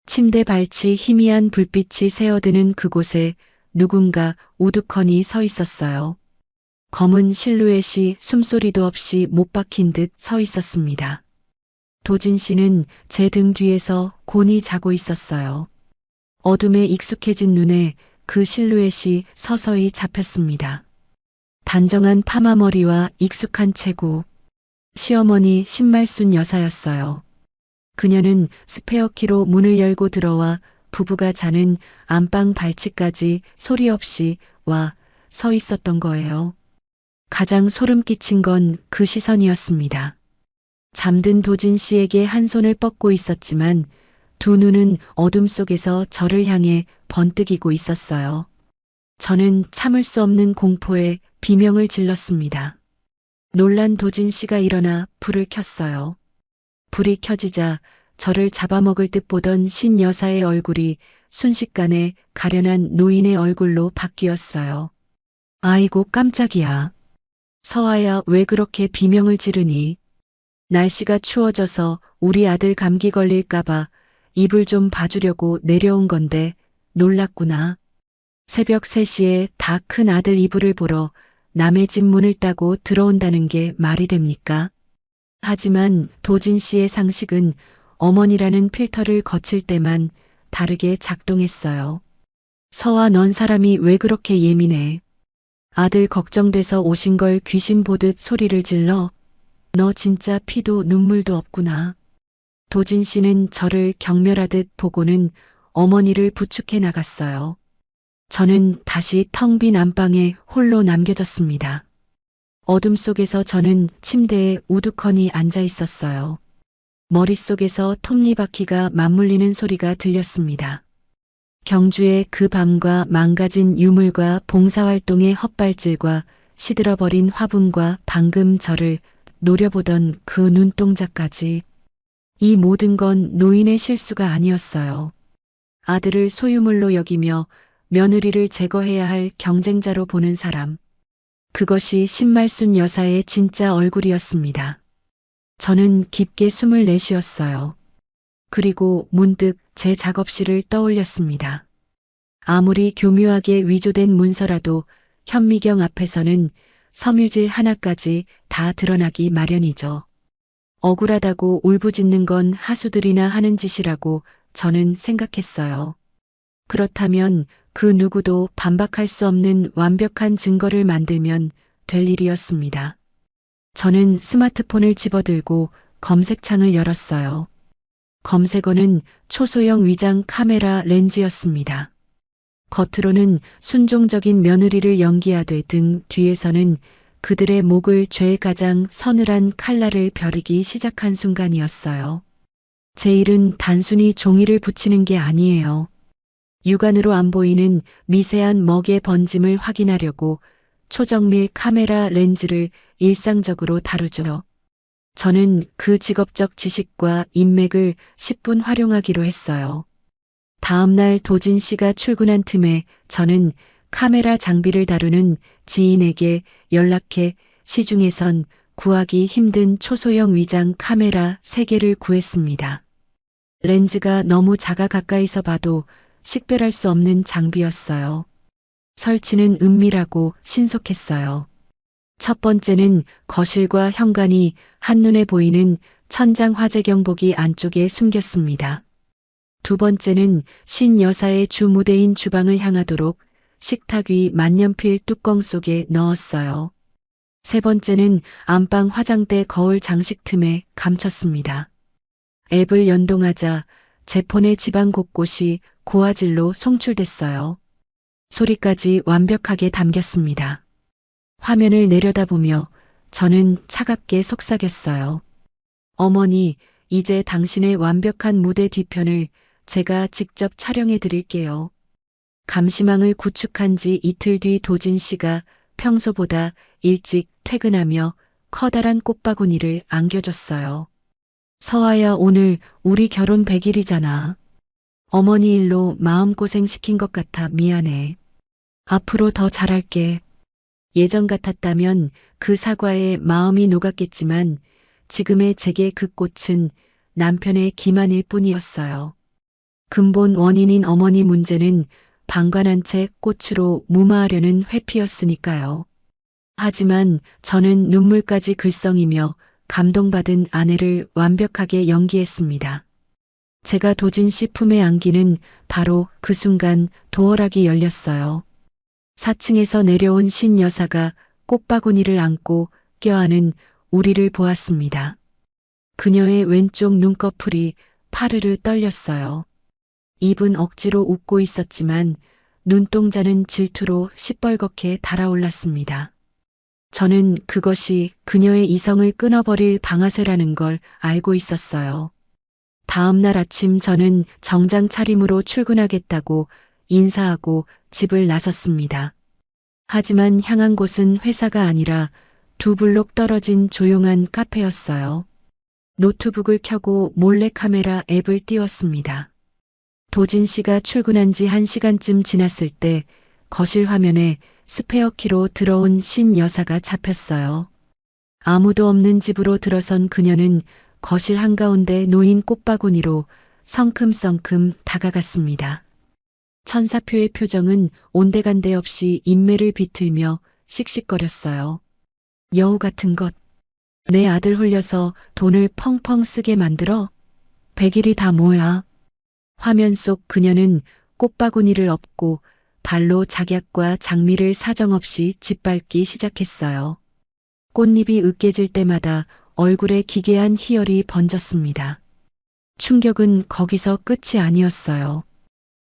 침대 발치 희미한 불빛이 새어드는 그곳에 누군가 우두커니 서 있었어요. 검은 실루엣이 숨소리도 없이 못 박힌 듯 서 있었습니다. 도진 씨는 제 등 뒤에서 곤히 자고 있었어요. 어둠에 익숙해진 눈에 그 실루엣이 서서히 잡혔습니다. 단정한 파마머리와 익숙한 체구. 시어머니 신말순 여사였어요. 그녀는 스페어키로 문을 열고 들어와 부부가 자는 안방 발치까지 소리 없이 와 서 있었던 거예요. 가장 소름 끼친 건 그 시선이었습니다. 잠든 도진 씨에게 한 손을 뻗고 있었지만 두 눈은 어둠 속에서 저를 향해 번뜩이고 있었어요. 저는 참을 수 없는 공포에 비명을 질렀습니다. 놀란 도진 씨가 일어나 불을 켰어요. 불이 켜지자 저를 잡아먹을 듯 보던 신 여사의 얼굴이 순식간에 가련한 노인의 얼굴로 바뀌었어요. 아이고 깜짝이야. 서아야 왜 그렇게 비명을 지르니? 날씨가 추워져서 우리 아들 감기 걸릴까봐 이불 좀 봐주려고 내려온 건데 놀랐구나. 새벽 3시에 다 큰 아들 이불을 보러 남의 집 문을 따고 들어온다는 게 말이 됩니까? 하지만 도진 씨의 상식은 어머니라는 필터를 거칠 때만 다르게 작동했어요. 서아 넌 사람이 왜 그렇게 예민해? 아들 걱정돼서 오신 걸 귀신 보듯 소리를 질러? 너 진짜 피도 눈물도 없구나. 도진 씨는 저를 경멸하듯 보고는 어머니를 부축해 나갔어요. 저는 다시 텅 빈 안방에 홀로 남겨졌습니다. 어둠 속에서 저는 침대에 우두커니 앉아 있었어요. 머릿속에서 톱니바퀴가 맞물리는 소리가 들렸습니다. 경주의 그 밤과 망가진 유물과 봉사활동의 헛발질과 시들어버린 화분과 방금 저를 노려보던 그 눈동자까지. 이 모든 건 노인의 실수가 아니었어요. 아들을 소유물로 여기며 며느리를 제거해야 할 경쟁자로 보는 사람. 그것이 신말순 여사의 진짜 얼굴이었습니다. 저는 깊게 숨을 내쉬었어요. 그리고 문득 제 작업실을 떠올렸습니다. 아무리 교묘하게 위조된 문서라도 현미경 앞에서는 섬유질 하나까지 다 드러나기 마련이죠. 억울하다고 울부짖는 건 하수들이나 하는 짓이라고 저는 생각했어요. 그렇다면 그 누구도 반박할 수 없는 완벽한 증거를 만들면 될 일이었습니다. 저는 스마트폰을 집어들고 검색창을 열었어요. 검색어는 초소형 위장 카메라 렌즈였습니다. 겉으로는 순종적인 며느리를 연기하되 등 뒤에서는 그들의 목을 죄 가장 서늘한 칼날을 벼르기 시작한 순간이었어요. 제 일은 단순히 종이를 붙이는 게 아니에요. 육안으로 안 보이는 미세한 먹의 번짐을 확인하려고 초정밀 카메라 렌즈를 일상적으로 다루죠. 저는 그 직업적 지식과 인맥을 10분 활용하기로 했어요. 다음 날 도진 씨가 출근한 틈에 저는 카메라 장비를 다루는 지인에게 연락해 시중에선 구하기 힘든 초소형 위장 카메라 3개를 구했습니다. 렌즈가 너무 작아 가까이서 봐도 식별할 수 없는 장비였어요. 설치는 은밀하고 신속했어요. 첫 번째는 거실과 현관이 한눈에 보이는 천장 화재 경보기 안쪽에 숨겼습니다. 두 번째는 신 여사의 주 무대인 주방을 향하도록 식탁 위 만년필 뚜껑 속에 넣었어요. 세 번째는 안방 화장대 거울 장식 틈에 감췄습니다. 앱을 연동하자 제 폰의 지방 곳곳이 고화질로 송출됐어요. 소리까지 완벽하게 담겼습니다. 화면을 내려다보며 저는 차갑게 속삭였어요. 어머니, 이제 당신의 완벽한 무대 뒤편을 제가 직접 촬영해 드릴게요. 감시망을 구축한 지 이틀 뒤 도진 씨가 평소보다 일찍 퇴근하며 커다란 꽃바구니를 안겨줬어요. 서아야, 오늘 우리 결혼 100일이잖아. 어머니 일로 마음고생 시킨 것 같아 미안해. 앞으로 더 잘할게. 예전 같았다면 그 사과에 마음이 녹았겠지만 지금의 제게 그 꽃은 남편의 기만일 뿐이었어요. 근본 원인인 어머니 문제는 방관한 채 꽃으로 무마하려는 회피였으니까요. 하지만 저는 눈물까지 글썽이며 감동받은 아내를 완벽하게 연기했습니다. 제가 도진 씨 품에 안기는 바로 그 순간 도어락이 열렸어요. 4층에서 내려온 신 여사가 꽃바구니를 안고 껴안은 우리를 보았습니다. 그녀의 왼쪽 눈꺼풀이 파르르 떨렸어요. 입은 억지로 웃고 있었지만 눈동자는 질투로 시뻘겋게 달아올랐습니다. 저는 그것이 그녀의 이성을 끊어버릴 방아쇠라는 걸 알고 있었어요. 다음 날 아침 저는 정장 차림으로 출근하겠다고 인사하고 집을 나섰습니다. 하지만 향한 곳은 회사가 아니라 2블록 떨어진 조용한 카페였어요. 노트북을 켜고 몰래카메라 앱을 띄웠습니다. 도진 씨가 출근한 지 1시간쯤 지났을 때 거실 화면에 스페어키로 들어온 신 여사가 잡혔어요. 아무도 없는 집으로 들어선 그녀는 거실 한가운데 놓인 꽃바구니로 성큼성큼 다가갔습니다. 천사표의 표정은 온데간데 없이 인매를 비틀며 씩씩거렸어요. 여우 같은 것. 내 아들 홀려서 돈을 펑펑 쓰게 만들어? 100일이 다 뭐야? 화면 속 그녀는 꽃바구니를 엎고 발로 작약과 장미를 사정없이 짓밟기 시작했어요. 꽃잎이 으깨질 때마다 얼굴에 기괴한 희열이 번졌습니다. 충격은 거기서 끝이 아니었어요.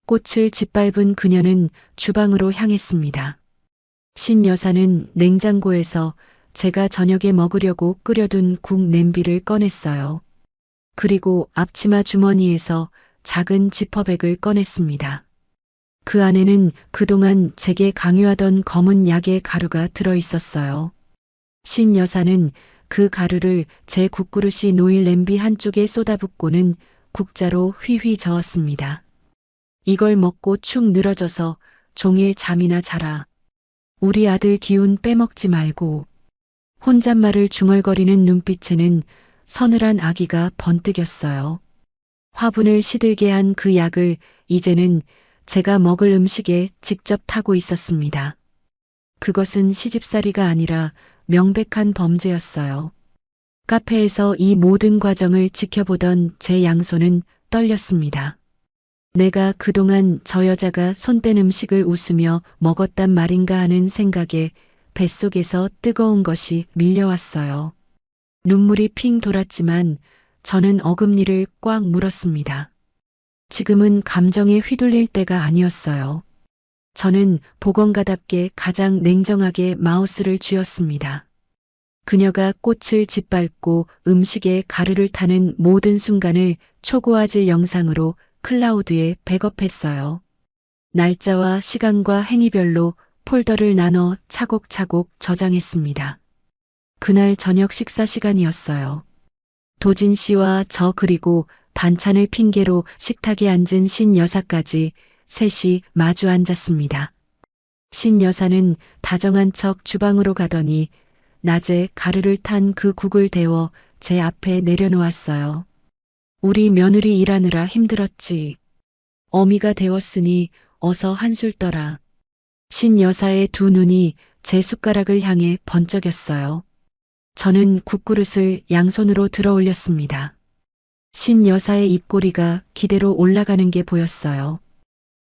꽃을 짓밟은 그녀는 주방으로 향했습니다. 신 여사는 냉장고에서 제가 저녁에 먹으려고 끓여둔 국 냄비를 꺼냈어요. 그리고 앞치마 주머니에서 작은 지퍼백을 꺼냈습니다. 그 안에는 그동안 제게 강요하던 검은 약의 가루가 들어 있었어요. 신 여사는 그 가루를 제 국그릇이 놓일 냄비 한쪽에 쏟아붓고는 국자로 휘휘 저었습니다. 이걸 먹고 축 늘어져서 종일 잠이나 자라. 우리 아들 기운 빼먹지 말고. 혼잣말을 중얼거리는 눈빛에는 서늘한 아기가 번뜩였어요. 화분을 시들게 한 그 약을 이제는 제가 먹을 음식에 직접 타고 있었습니다. 그것은 시집살이가 아니라 명백한 범죄였어요. 카페에서 이 모든 과정을 지켜보던 제 양손은 떨렸습니다. 내가 그동안 저 여자가 손댄 음식을 웃으며 먹었단 말인가 하는 생각에 뱃속에서 뜨거운 것이 밀려왔어요. 눈물이 핑 돌았지만 저는 어금니를 꽉 물었습니다. 지금은 감정에 휘둘릴 때가 아니었어요. 저는 보건가답게 가장 냉정하게 마우스를 쥐었습니다. 그녀가 꽃을 짓밟고 음식에 가루를 타는 모든 순간을 초고화질 영상으로 클라우드에 백업했어요. 날짜와 시간과 행위별로 폴더를 나눠 차곡차곡 저장했습니다. 그날 저녁 식사 시간이었어요. 도진 씨와 저 그리고 반찬을 핑계로 식탁에 앉은 신 여사까지 셋이 마주 앉았습니다. 신 여사는 다정한 척 주방으로 가더니 낮에 가루를 탄 그 국을 데워 제 앞에 내려놓았어요. 우리 며느리 일하느라 힘들었지. 어미가 데웠으니 어서 한술 떠라. 신 여사의 두 눈이 제 숟가락을 향해 번쩍였어요. 저는 국그릇을 양손으로 들어 올렸습니다. 신 여사의 입꼬리가 기대로 올라가는 게 보였어요.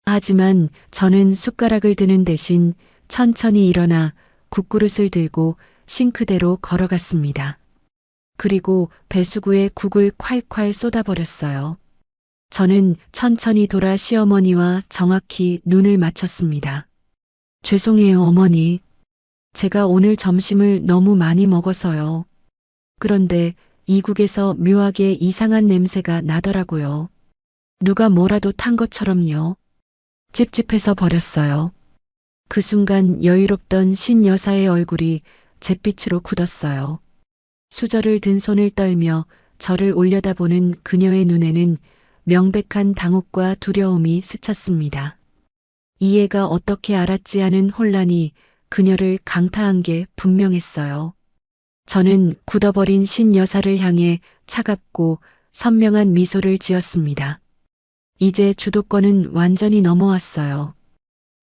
하지만 저는 숟가락을 드는 대신 천천히 일어나 국그릇을 들고 싱크대로 걸어갔습니다. 그리고 배수구에 국을 콸콸 쏟아버렸어요. 저는 천천히 돌아 시어머니와 정확히 눈을 맞췄습니다. 죄송해요, 어머니. 제가 오늘 점심을 너무 많이 먹어서요. 그런데 이 국에서 묘하게 이상한 냄새가 나더라고요. 누가 뭐라도 탄 것처럼요. 찝찝해서 버렸어요. 그 순간 여유롭던 신 여사의 얼굴이 잿빛으로 굳었어요. 수저를 든 손을 떨며 저를 올려다보는 그녀의 눈에는 명백한 당혹과 두려움이 스쳤습니다. 이 애가 어떻게 알았지 하는 혼란이 그녀를 강타한 게 분명했어요. 저는 굳어버린 신 여사를 향해 차갑고 선명한 미소를 지었습니다. 이제 주도권은 완전히 넘어왔어요.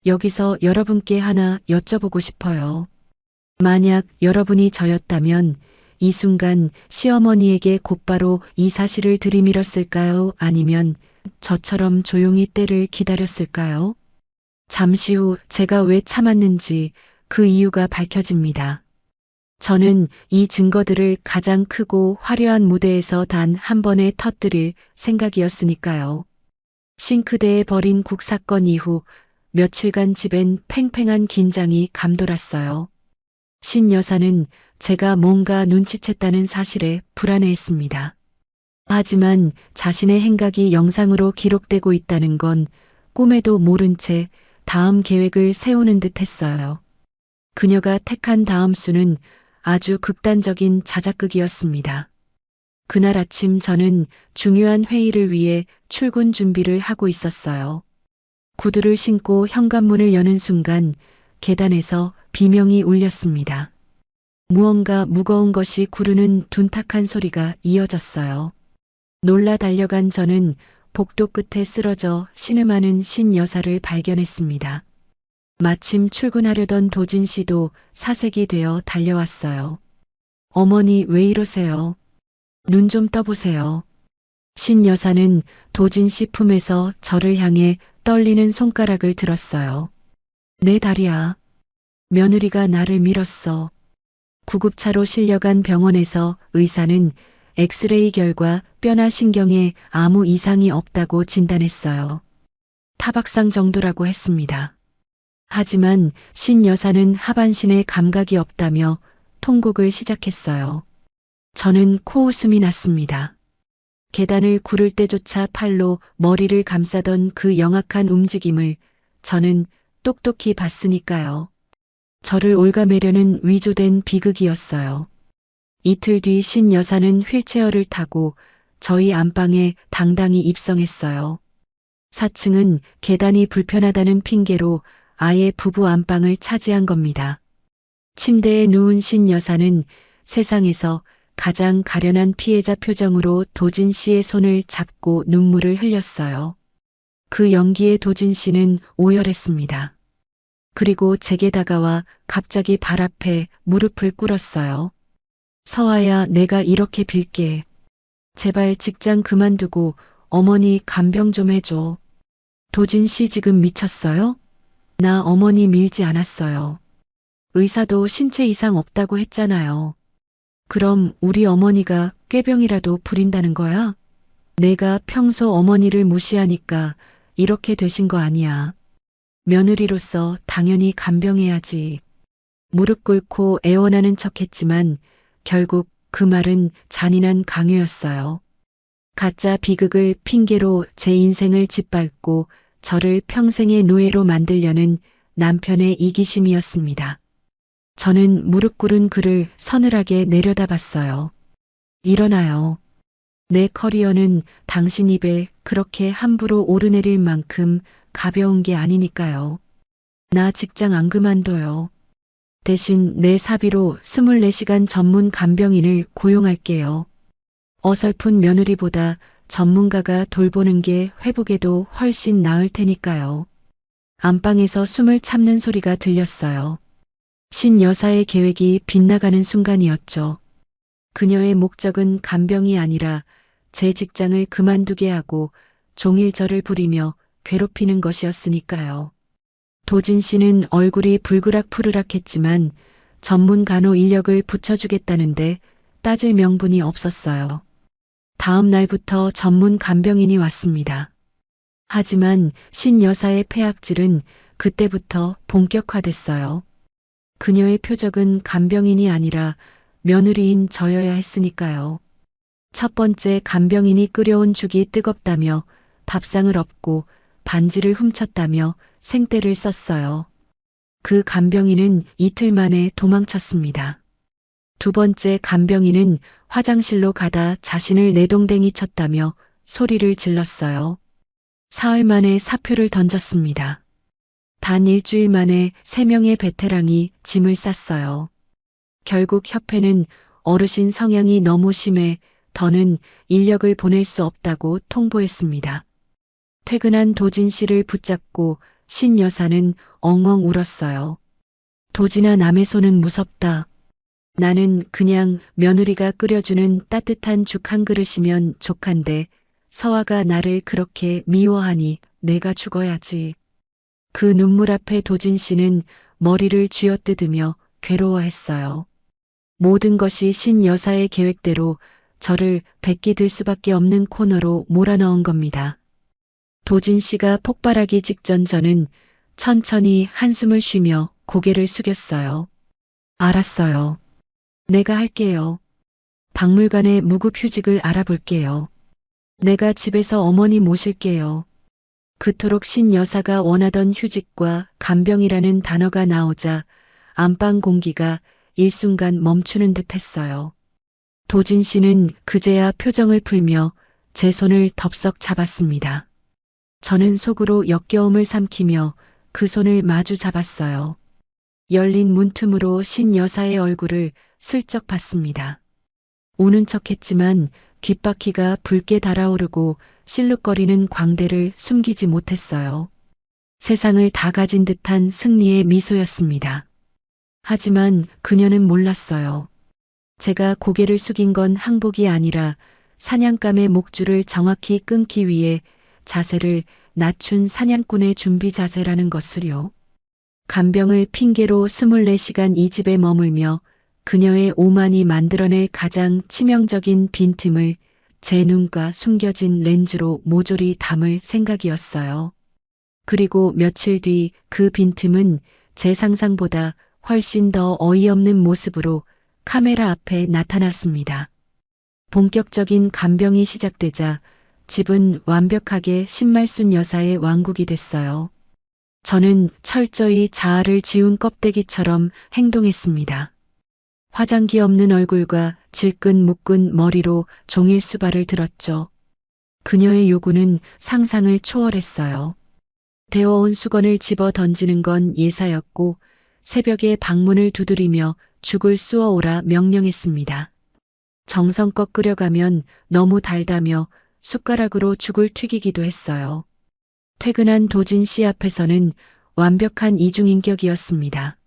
여기서 여러분께 하나 여쭤보고 싶어요. 만약 여러분이 저였다면 이 순간 시어머니에게 곧바로 이 사실을 들이밀었을까요? 아니면 저처럼 조용히 때를 기다렸을까요? 잠시 후 제가 왜 참았는지 그 이유가 밝혀집니다. 저는 이 증거들을 가장 크고 화려한 무대에서 단 한 번에 터뜨릴 생각이었으니까요. 싱크대에 버린 국 사건 이후 며칠간 집엔 팽팽한 긴장이 감돌았어요. 신 여사는 제가 뭔가 눈치챘다는 사실에 불안해했습니다. 하지만 자신의 행각이 영상으로 기록되고 있다는 건 꿈에도 모른 채 다음 계획을 세우는 듯 했어요. 그녀가 택한 다음 수는 아주 극단적인 자작극이었습니다. 그날 아침 저는 중요한 회의를 위해 출근 준비를 하고 있었어요. 구두를 신고 현관문을 여는 순간 계단에서 비명이 울렸습니다. 무언가 무거운 것이 구르는 둔탁한 소리가 이어졌어요. 놀라 달려간 저는 복도 끝에 쓰러져 신음하는 신 여사를 발견했습니다. 마침 출근하려던 도진 씨도 사색이 되어 달려왔어요. 어머니 왜 이러세요? 눈 좀 떠보세요. 신 여사는 도진 씨 품에서 저를 향해 떨리는 손가락을 들었어요. 내 다리야. 며느리가 나를 밀었어. 구급차로 실려간 병원에서 의사는 엑스레이 결과 뼈나 신경에 아무 이상이 없다고 진단했어요. 타박상 정도라고 했습니다. 하지만 신 여사는 하반신에 감각이 없다며 통곡을 시작했어요. 저는 코웃음이 났습니다. 계단을 구를 때조차 팔로 머리를 감싸던 그 영악한 움직임을 저는 똑똑히 봤으니까요. 저를 올가매려는 위조된 비극이었어요. 이틀 뒤 신 여사는 휠체어를 타고 저희 안방에 당당히 입성했어요. 4층은 계단이 불편하다는 핑계로 아예 부부 안방을 차지한 겁니다. 침대에 누운 신 여사는 세상에서 가장 가련한 피해자 표정으로 도진 씨의 손을 잡고 눈물을 흘렸어요. 그 연기에 도진 씨는 오열했습니다. 그리고 제게 다가와 갑자기 발 앞에 무릎을 꿇었어요. 서아야, 내가 이렇게 빌게. 제발 직장 그만두고 어머니 간병 좀 해줘. 도진 씨 지금 미쳤어요? 나 어머니 밀지 않았어요. 의사도 신체 이상 없다고 했잖아요. 그럼 우리 어머니가 꾀병이라도 부린다는 거야? 내가 평소 어머니를 무시하니까 이렇게 되신 거 아니야. 며느리로서 당연히 간병해야지. 무릎 꿇고 애원하는 척했지만 결국 그 말은 잔인한 강요였어요. 가짜 비극을 핑계로 제 인생을 짓밟고 저를 평생의 노예로 만들려는 남편의 이기심이었습니다. 저는 무릎 꿇은 그를 서늘하게 내려다봤어요. 일어나요. 내 커리어는 당신 입에 그렇게 함부로 오르내릴 만큼 가벼운 게 아니니까요. 나 직장 안 그만둬요. 대신 내 사비로 24시간 전문 간병인을 고용할게요. 어설픈 며느리보다 전문가가 돌보는 게 회복에도 훨씬 나을 테니까요. 안방에서 숨을 참는 소리가 들렸어요. 신 여사의 계획이 빗나가는 순간이었죠. 그녀의 목적은 간병이 아니라 제 직장을 그만두게 하고 종일 저를 부리며 괴롭히는 것이었으니까요. 도진 씨는 얼굴이 불그락푸르락했지만 전문 간호 인력을 붙여주겠다는데 따질 명분이 없었어요. 다음 날부터 전문 간병인이 왔습니다. 하지만 신 여사의 폐악질은 그때부터 본격화됐어요. 그녀의 표적은 간병인이 아니라 며느리인 저여야 했으니까요. 첫 번째 간병인이 끓여온 죽이 뜨겁다며 밥상을 엎고 반지를 훔쳤다며 생떼를 썼어요. 그 간병인은 이틀 만에 도망쳤습니다. 두 번째 간병인은 화장실로 가다 자신을 내동댕이 쳤다며 소리를 질렀어요. 사흘 만에 사표를 던졌습니다. 단 일주일 만에 3명의 베테랑이 짐을 쌌어요. 결국 협회는 어르신 성향이 너무 심해 더는 인력을 보낼 수 없다고 통보했습니다. 퇴근한 도진 씨를 붙잡고 신 여사는 엉엉 울었어요. 도진아, 남의 손은 무섭다. 나는 그냥 며느리가 끓여주는 따뜻한 죽 한 그릇이면 족한데 서아가 나를 그렇게 미워하니 내가 죽어야지. 그 눈물 앞에 도진 씨는 머리를 쥐어뜯으며 괴로워했어요. 모든 것이 신 여사의 계획대로 저를 베끼들 수밖에 없는 코너로 몰아넣은 겁니다. 도진 씨가 폭발하기 직전 저는 천천히 한숨을 쉬며 고개를 숙였어요. 알았어요. 내가 할게요. 박물관의 무급휴직을 알아볼게요. 내가 집에서 어머니 모실게요. 그토록 신 여사가 원하던 휴직과 간병이라는 단어가 나오자 안방 공기가 일순간 멈추는 듯 했어요. 도진 씨는 그제야 표정을 풀며 제 손을 덥석 잡았습니다. 저는 속으로 역겨움을 삼키며 그 손을 마주 잡았어요. 열린 문틈으로 신 여사의 얼굴을 슬쩍 봤습니다. 우는 척했지만 귓바퀴가 붉게 달아오르고 실룩거리는 광대를 숨기지 못했어요. 세상을 다 가진 듯한 승리의 미소였습니다. 하지만 그녀는 몰랐어요. 제가 고개를 숙인 건 항복이 아니라 사냥감의 목줄을 정확히 끊기 위해 자세를 낮춘 사냥꾼의 준비 자세라는 것을요. 간병을 핑계로 24시간 이 집에 머물며 그녀의 오만이 만들어낼 가장 치명적인 빈틈을 제 눈과 숨겨진 렌즈로 모조리 담을 생각이었어요. 그리고 며칠 뒤 그 빈틈은 제 상상보다 훨씬 더 어이없는 모습으로 카메라 앞에 나타났습니다. 본격적인 간병이 시작되자 집은 완벽하게 신말순 여사의 왕국이 됐어요. 저는 철저히 자아를 지운 껍데기처럼 행동했습니다. 화장기 없는 얼굴과 질끈 묶은 머리로 종일 수발을 들었죠. 그녀의 요구는 상상을 초월했어요. 데워온 수건을 집어 던지는 건 예사였고 새벽에 방문을 두드리며 죽을 쑤어오라 명령했습니다. 정성껏 끓여가면 너무 달다며 숟가락으로 죽을 튀기기도 했어요. 퇴근한 도진 씨 앞에서는 완벽한 이중인격이었습니다.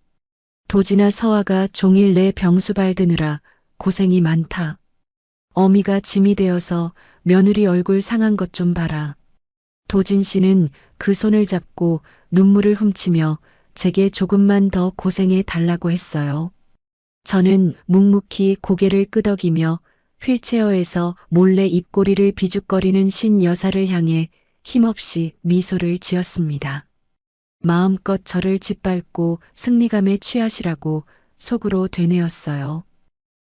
도진아, 서아가 종일 내 병수발 드느라 고생이 많다. 어미가 짐이 되어서 며느리 얼굴 상한 것 좀 봐라. 도진 씨는 그 손을 잡고 눈물을 훔치며 제게 조금만 더 고생해 달라고 했어요. 저는 묵묵히 고개를 끄덕이며 휠체어에서 몰래 입꼬리를 비죽거리는 신 여사를 향해 힘없이 미소를 지었습니다. 마음껏 저를 짓밟고 승리감에 취하시라고 속으로 되뇌었어요.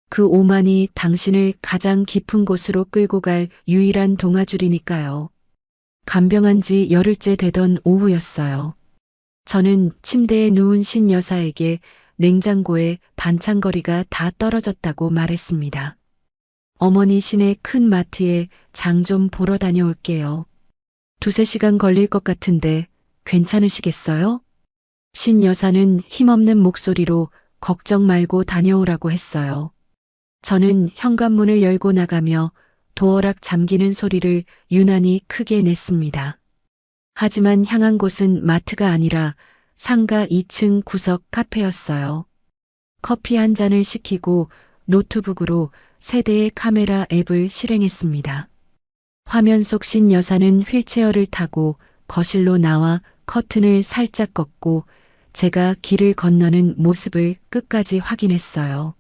그 오만이 당신을 가장 깊은 곳으로 끌고 갈 유일한 동아줄이니까요. 간병한 지 열흘째 되던 오후였어요. 저는 침대에 누운 신 여사에게 냉장고에 반찬거리가 다 떨어졌다고 말했습니다. 어머니, 시내 큰 마트에 장 좀 보러 다녀올게요. 2~3시간 걸릴 것 같은데 괜찮으시겠어요? 신 여사는 힘없는 목소리로 걱정 말고 다녀오라고 했어요. 저는 현관문을 열고 나가며 도어락 잠기는 소리를 유난히 크게 냈습니다. 하지만 향한 곳은 마트가 아니라 상가 2층 구석 카페였어요. 커피 한 잔을 시키고 노트북으로 세 대의 카메라 앱을 실행했습니다. 화면 속 신 여사는 휠체어를 타고 거실로 나와 커튼을 살짝 걷고 제가 길을 건너는 모습을 끝까지 확인했어요.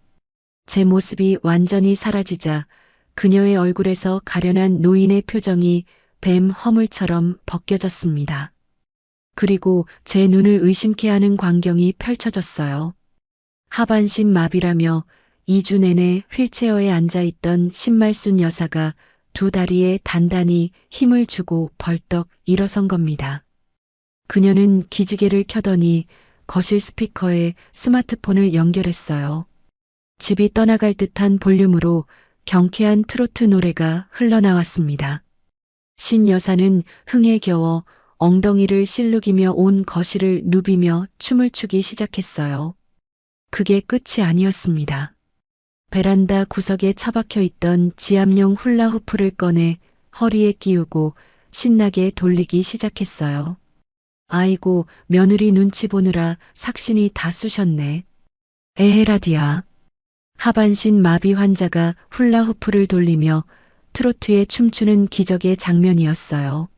제 모습이 완전히 사라지자 그녀의 얼굴에서 가련한 노인의 표정이 뱀 허물처럼 벗겨졌습니다. 그리고 제 눈을 의심케 하는 광경이 펼쳐졌어요. 하반신 마비라며 2주 내내 휠체어에 앉아있던 신말순 여사가 두 다리에 단단히 힘을 주고 벌떡 일어선 겁니다. 그녀는 기지개를 켜더니 거실 스피커에 스마트폰을 연결했어요. 집이 떠나갈 듯한 볼륨으로 경쾌한 트로트 노래가 흘러나왔습니다. 신 여사는 흥에 겨워 엉덩이를 실룩이며 온 거실을 누비며 춤을 추기 시작했어요. 그게 끝이 아니었습니다. 베란다 구석에 처박혀 있던 지압용 훌라후프를 꺼내 허리에 끼우고 신나게 돌리기 시작했어요. 아이고, 며느리 눈치 보느라 삭신이 다 쑤셨네. 에헤라디야. 하반신 마비 환자가 훌라후프를 돌리며 트로트에 춤추는 기적의 장면이었어요.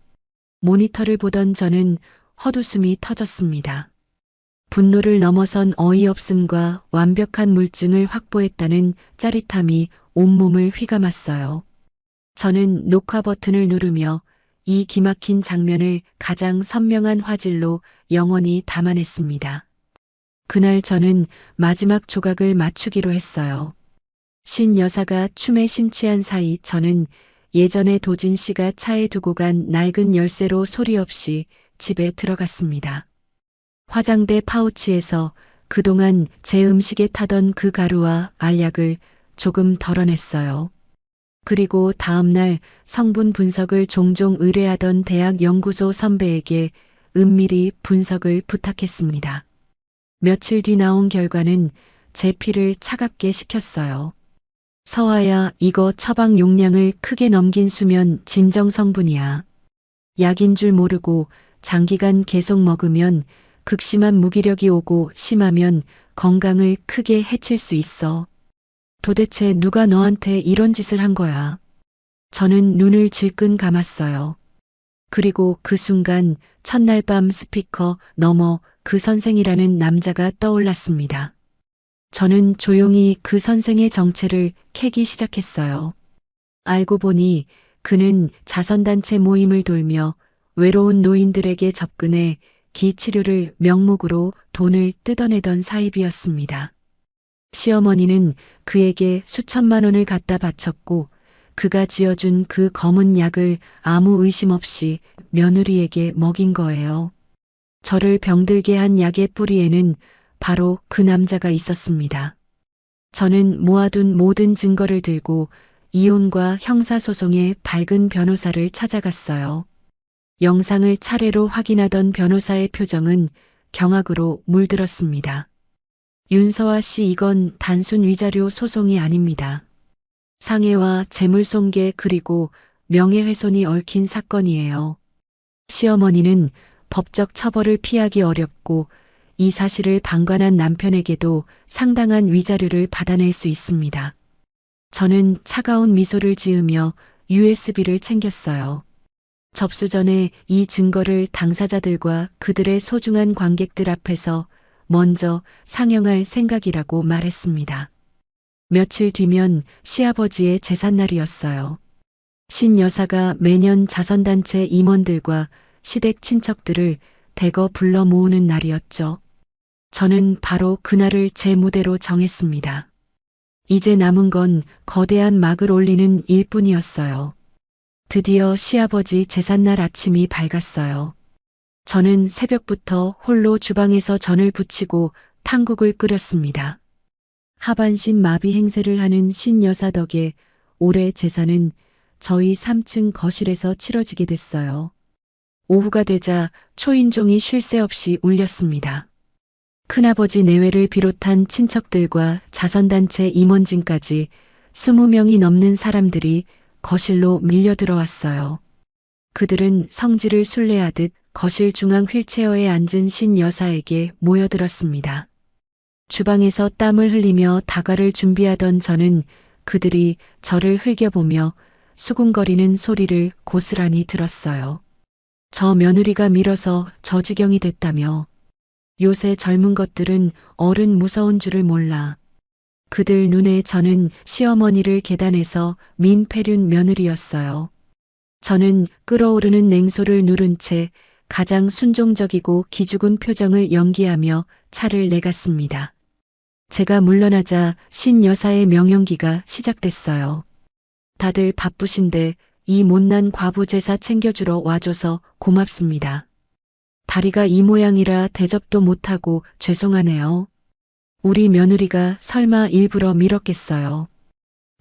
모니터를 보던 저는 헛웃음이 터졌습니다. 분노를 넘어선 어이없음과 완벽한 물증을 확보했다는 짜릿함이 온몸을 휘감았어요. 저는 녹화 버튼을 누르며 이 기막힌 장면을 가장 선명한 화질로 영원히 담아냈습니다. 그날 저는 마지막 조각을 맞추기로 했어요. 신 여사가 춤에 심취한 사이 저는 예전에 도진 씨가 차에 두고 간 낡은 열쇠로 소리 없이 집에 들어갔습니다. 화장대 파우치에서 그동안 제 음식에 타던 그 가루와 알약을 조금 덜어냈어요. 그리고 다음날 성분 분석을 종종 의뢰하던 대학 연구소 선배에게 은밀히 분석을 부탁했습니다. 며칠 뒤 나온 결과는 제 피를 차갑게 식혔어요. 서아야, 이거 처방 용량을 크게 넘긴 수면 진정 성분이야. 약인 줄 모르고 장기간 계속 먹으면 극심한 무기력이 오고 심하면 건강을 크게 해칠 수 있어. 도대체 누가 너한테 이런 짓을 한 거야? 저는 눈을 질끈 감았어요. 그리고 그 순간 첫날 밤 스피커 너머 그 선생이라는 남자가 떠올랐습니다. 저는 조용히 그 선생의 정체를 캐기 시작했어요. 알고 보니 그는 자선단체 모임을 돌며 외로운 노인들에게 접근해 기치료를 명목으로 돈을 뜯어내던 사입이었습니다. 시어머니는 그에게 수천만 원을 갖다 바쳤고 그가 지어준 그 검은 약을 아무 의심 없이 며느리에게 먹인 거예요. 저를 병들게 한 약의 뿌리에는 바로 그 남자가 있었습니다. 저는 모아둔 모든 증거를 들고 이혼과 형사소송의 밝은 변호사를 찾아갔어요. 영상을 차례로 확인하던 변호사의 표정은 경악으로 물들었습니다. 윤서아 씨, 이건 단순 위자료 소송이 아닙니다. 상해와 재물손괴 그리고 명예훼손이 얽힌 사건이에요. 시어머니는 법적 처벌을 피하기 어렵고 이 사실을 방관한 남편에게도 상당한 위자료를 받아낼 수 있습니다. 저는 차가운 미소를 지으며 USB를 챙겼어요. 접수 전에 이 증거를 당사자들과 그들의 소중한 관객들 앞에서 먼저 상영할 생각이라고 말했습니다. 며칠 뒤면 시아버지의 제삿날이었어요. 신 여사가 매년 자선단체 임원들과 시댁 친척들을 대거 불러 모으는 날이었죠. 저는 바로 그날을 제 무대로 정했습니다. 이제 남은 건 거대한 막을 올리는 일뿐이었어요. 드디어 시아버지 제삿날 아침이 밝았어요. 저는 새벽부터 홀로 주방에서 전을 부치고 탕국을 끓였습니다. 하반신 마비 행세를 하는 신 여사 덕에 올해 제사는 저희 3층 거실에서 치러지게 됐어요. 오후가 되자 초인종이 쉴 새 없이 울렸습니다. 큰아버지 내외를 비롯한 친척들과 자선단체 임원진까지 20명이 넘는 사람들이 거실로 밀려 들어왔어요. 그들은 성지를 순례하듯 거실 중앙 휠체어에 앉은 신 여사에게 모여들었습니다. 주방에서 땀을 흘리며 다과를 준비하던 저는 그들이 저를 흘겨보며 수군거리는 소리를 고스란히 들었어요. 저 며느리가 밀어서 저 지경이 됐다며. 요새 젊은 것들은 어른 무서운 줄을 몰라. 그들 눈에 저는 시어머니를 계단에서 민폐륜 며느리였어요. 저는 끓어오르는 냉소를 누른 채 가장 순종적이고 기죽은 표정을 연기하며 차를 내갔습니다. 제가 물러나자 신 여사의 명령기가 시작됐어요. 다들 바쁘신데 이 못난 과부 제사 챙겨주러 와줘서 고맙습니다. 다리가 이 모양이라 대접도 못하고 죄송하네요. 우리 며느리가 설마 일부러 밀었겠어요.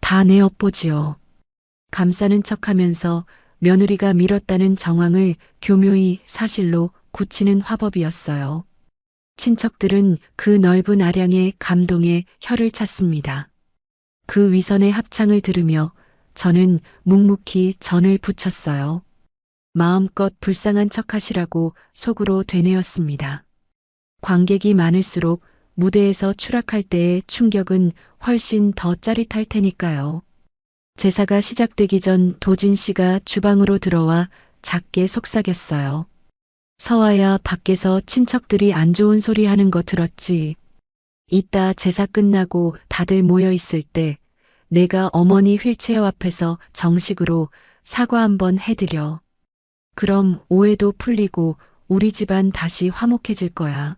다 내 업보지요. 감싸는 척하면서 며느리가 밀었다는 정황을 교묘히 사실로 굳히는 화법이었어요. 친척들은 그 넓은 아량에 감동에 혀를 찼습니다. 그 위선의 합창을 들으며 저는 묵묵히 전을 부쳤어요. 마음껏 불쌍한 척하시라고 속으로 되뇌었습니다. 관객이 많을수록 무대에서 추락할 때의 충격은 훨씬 더 짜릿할 테니까요. 제사가 시작되기 전 도진 씨가 주방으로 들어와 작게 속삭였어요. 서아야, 밖에서 친척들이 안 좋은 소리 하는 거 들었지? 이따 제사 끝나고 다들 모여 있을 때 내가 어머니 휠체어 앞에서 정식으로 사과 한번 해드려. 그럼 오해도 풀리고 우리 집안 다시 화목해질 거야.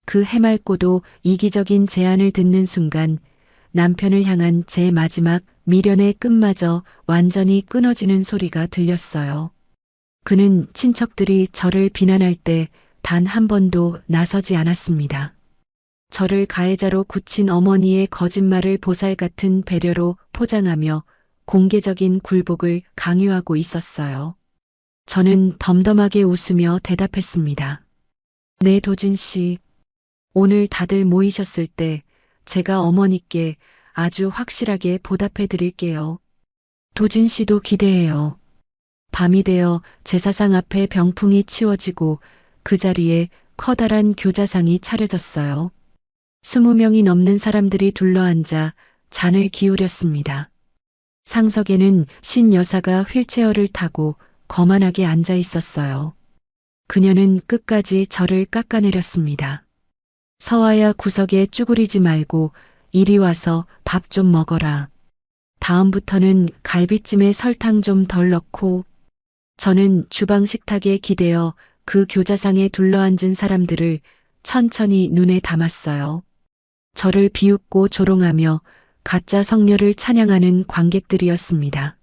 그 해맑고도 이기적인 제안을 듣는 순간 남편을 향한 제 마지막 미련의 끈마저 완전히 끊어지는 소리가 들렸어요. 그는 친척들이 저를 비난할 때 단 한 번도 나서지 않았습니다. 저를 가해자로 굳힌 어머니의 거짓말을 보살 같은 배려로 포장하며 공개적인 굴복을 강요하고 있었어요. 저는 덤덤하게 웃으며 대답했습니다. 네, 도진 씨. 오늘 다들 모이셨을 때 제가 어머니께 아주 확실하게 보답해 드릴게요. 도진 씨도 기대해요. 밤이 되어 제사상 앞에 병풍이 치워지고 그 자리에 커다란 교자상이 차려졌어요. 20명이 넘는 사람들이 둘러앉아 잔을 기울였습니다. 상석에는 신 여사가 휠체어를 타고 거만하게 앉아 있었어요. 그녀는 끝까지 저를 깎아내렸습니다. 서아야, 구석에 쭈그리지 말고 이리 와서 밥 좀 먹어라. 다음부터는 갈비찜에 설탕 좀 덜 넣고. 저는 주방 식탁에 기대어 그 교자상에 둘러앉은 사람들을 천천히 눈에 담았어요. 저를 비웃고 조롱하며 가짜 성녀를 찬양하는 관객들이었습니다.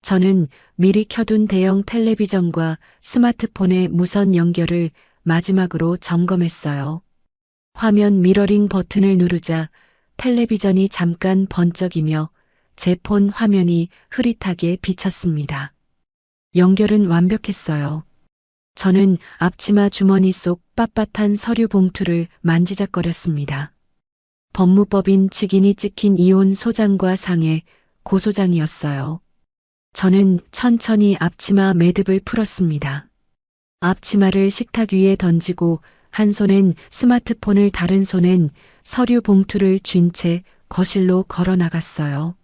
저는 미리 켜둔 대형 텔레비전과 스마트폰의 무선 연결을 마지막으로 점검했어요. 화면 미러링 버튼을 누르자 텔레비전이 잠깐 번쩍이며 제 폰 화면이 흐릿하게 비쳤습니다. 연결은 완벽했어요. 저는 앞치마 주머니 속 빳빳한 서류 봉투를 만지작거렸습니다. 법무법인 직인이 찍힌 이혼 소장과 상해 고소장이었어요. 저는 천천히 앞치마 매듭을 풀었습니다. 앞치마를 식탁 위에 던지고 한 손엔 스마트폰을 다른 손엔 서류 봉투를 쥔 채 거실로 걸어 나갔어요.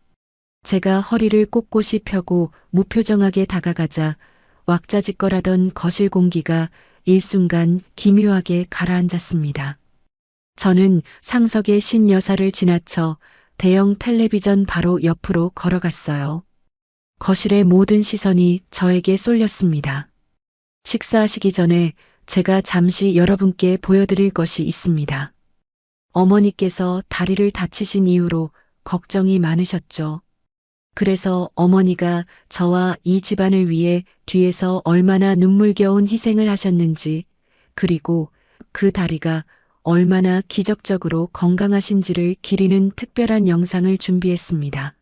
제가 허리를 꼿꼿이 펴고 무표정하게 다가가자 왁자지껄하던 거실 공기가 일순간 기묘하게 가라앉았습니다. 저는 상석의 신 여사를 지나쳐 대형 텔레비전 바로 옆으로 걸어갔어요. 거실의 모든 시선이 저에게 쏠렸습니다. 식사하시기 전에 제가 잠시 여러분께 보여드릴 것이 있습니다. 어머니께서 다리를 다치신 이후로 걱정이 많으셨죠. 그래서 어머니가 저와 이 집안을 위해 뒤에서 얼마나 눈물겨운 희생을 하셨는지, 그리고 그 다리가 얼마나 기적적으로 건강하신지를 기리는 특별한 영상을 준비했습니다.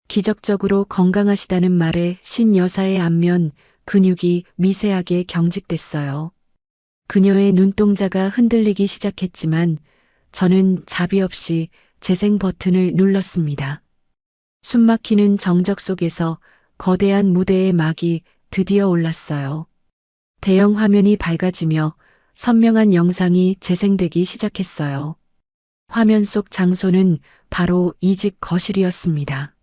기적적으로 건강하시다는 말에 신 여사의 안면 근육이 미세하게 경직됐어요. 그녀의 눈동자가 흔들리기 시작했지만 저는 자비 없이 재생 버튼을 눌렀습니다. 숨막히는 정적 속에서 거대한 무대의 막이 드디어 올랐어요. 대형 화면이 밝아지며 선명한 영상이 재생되기 시작했어요. 화면 속 장소는 바로 이 집 거실이었습니다.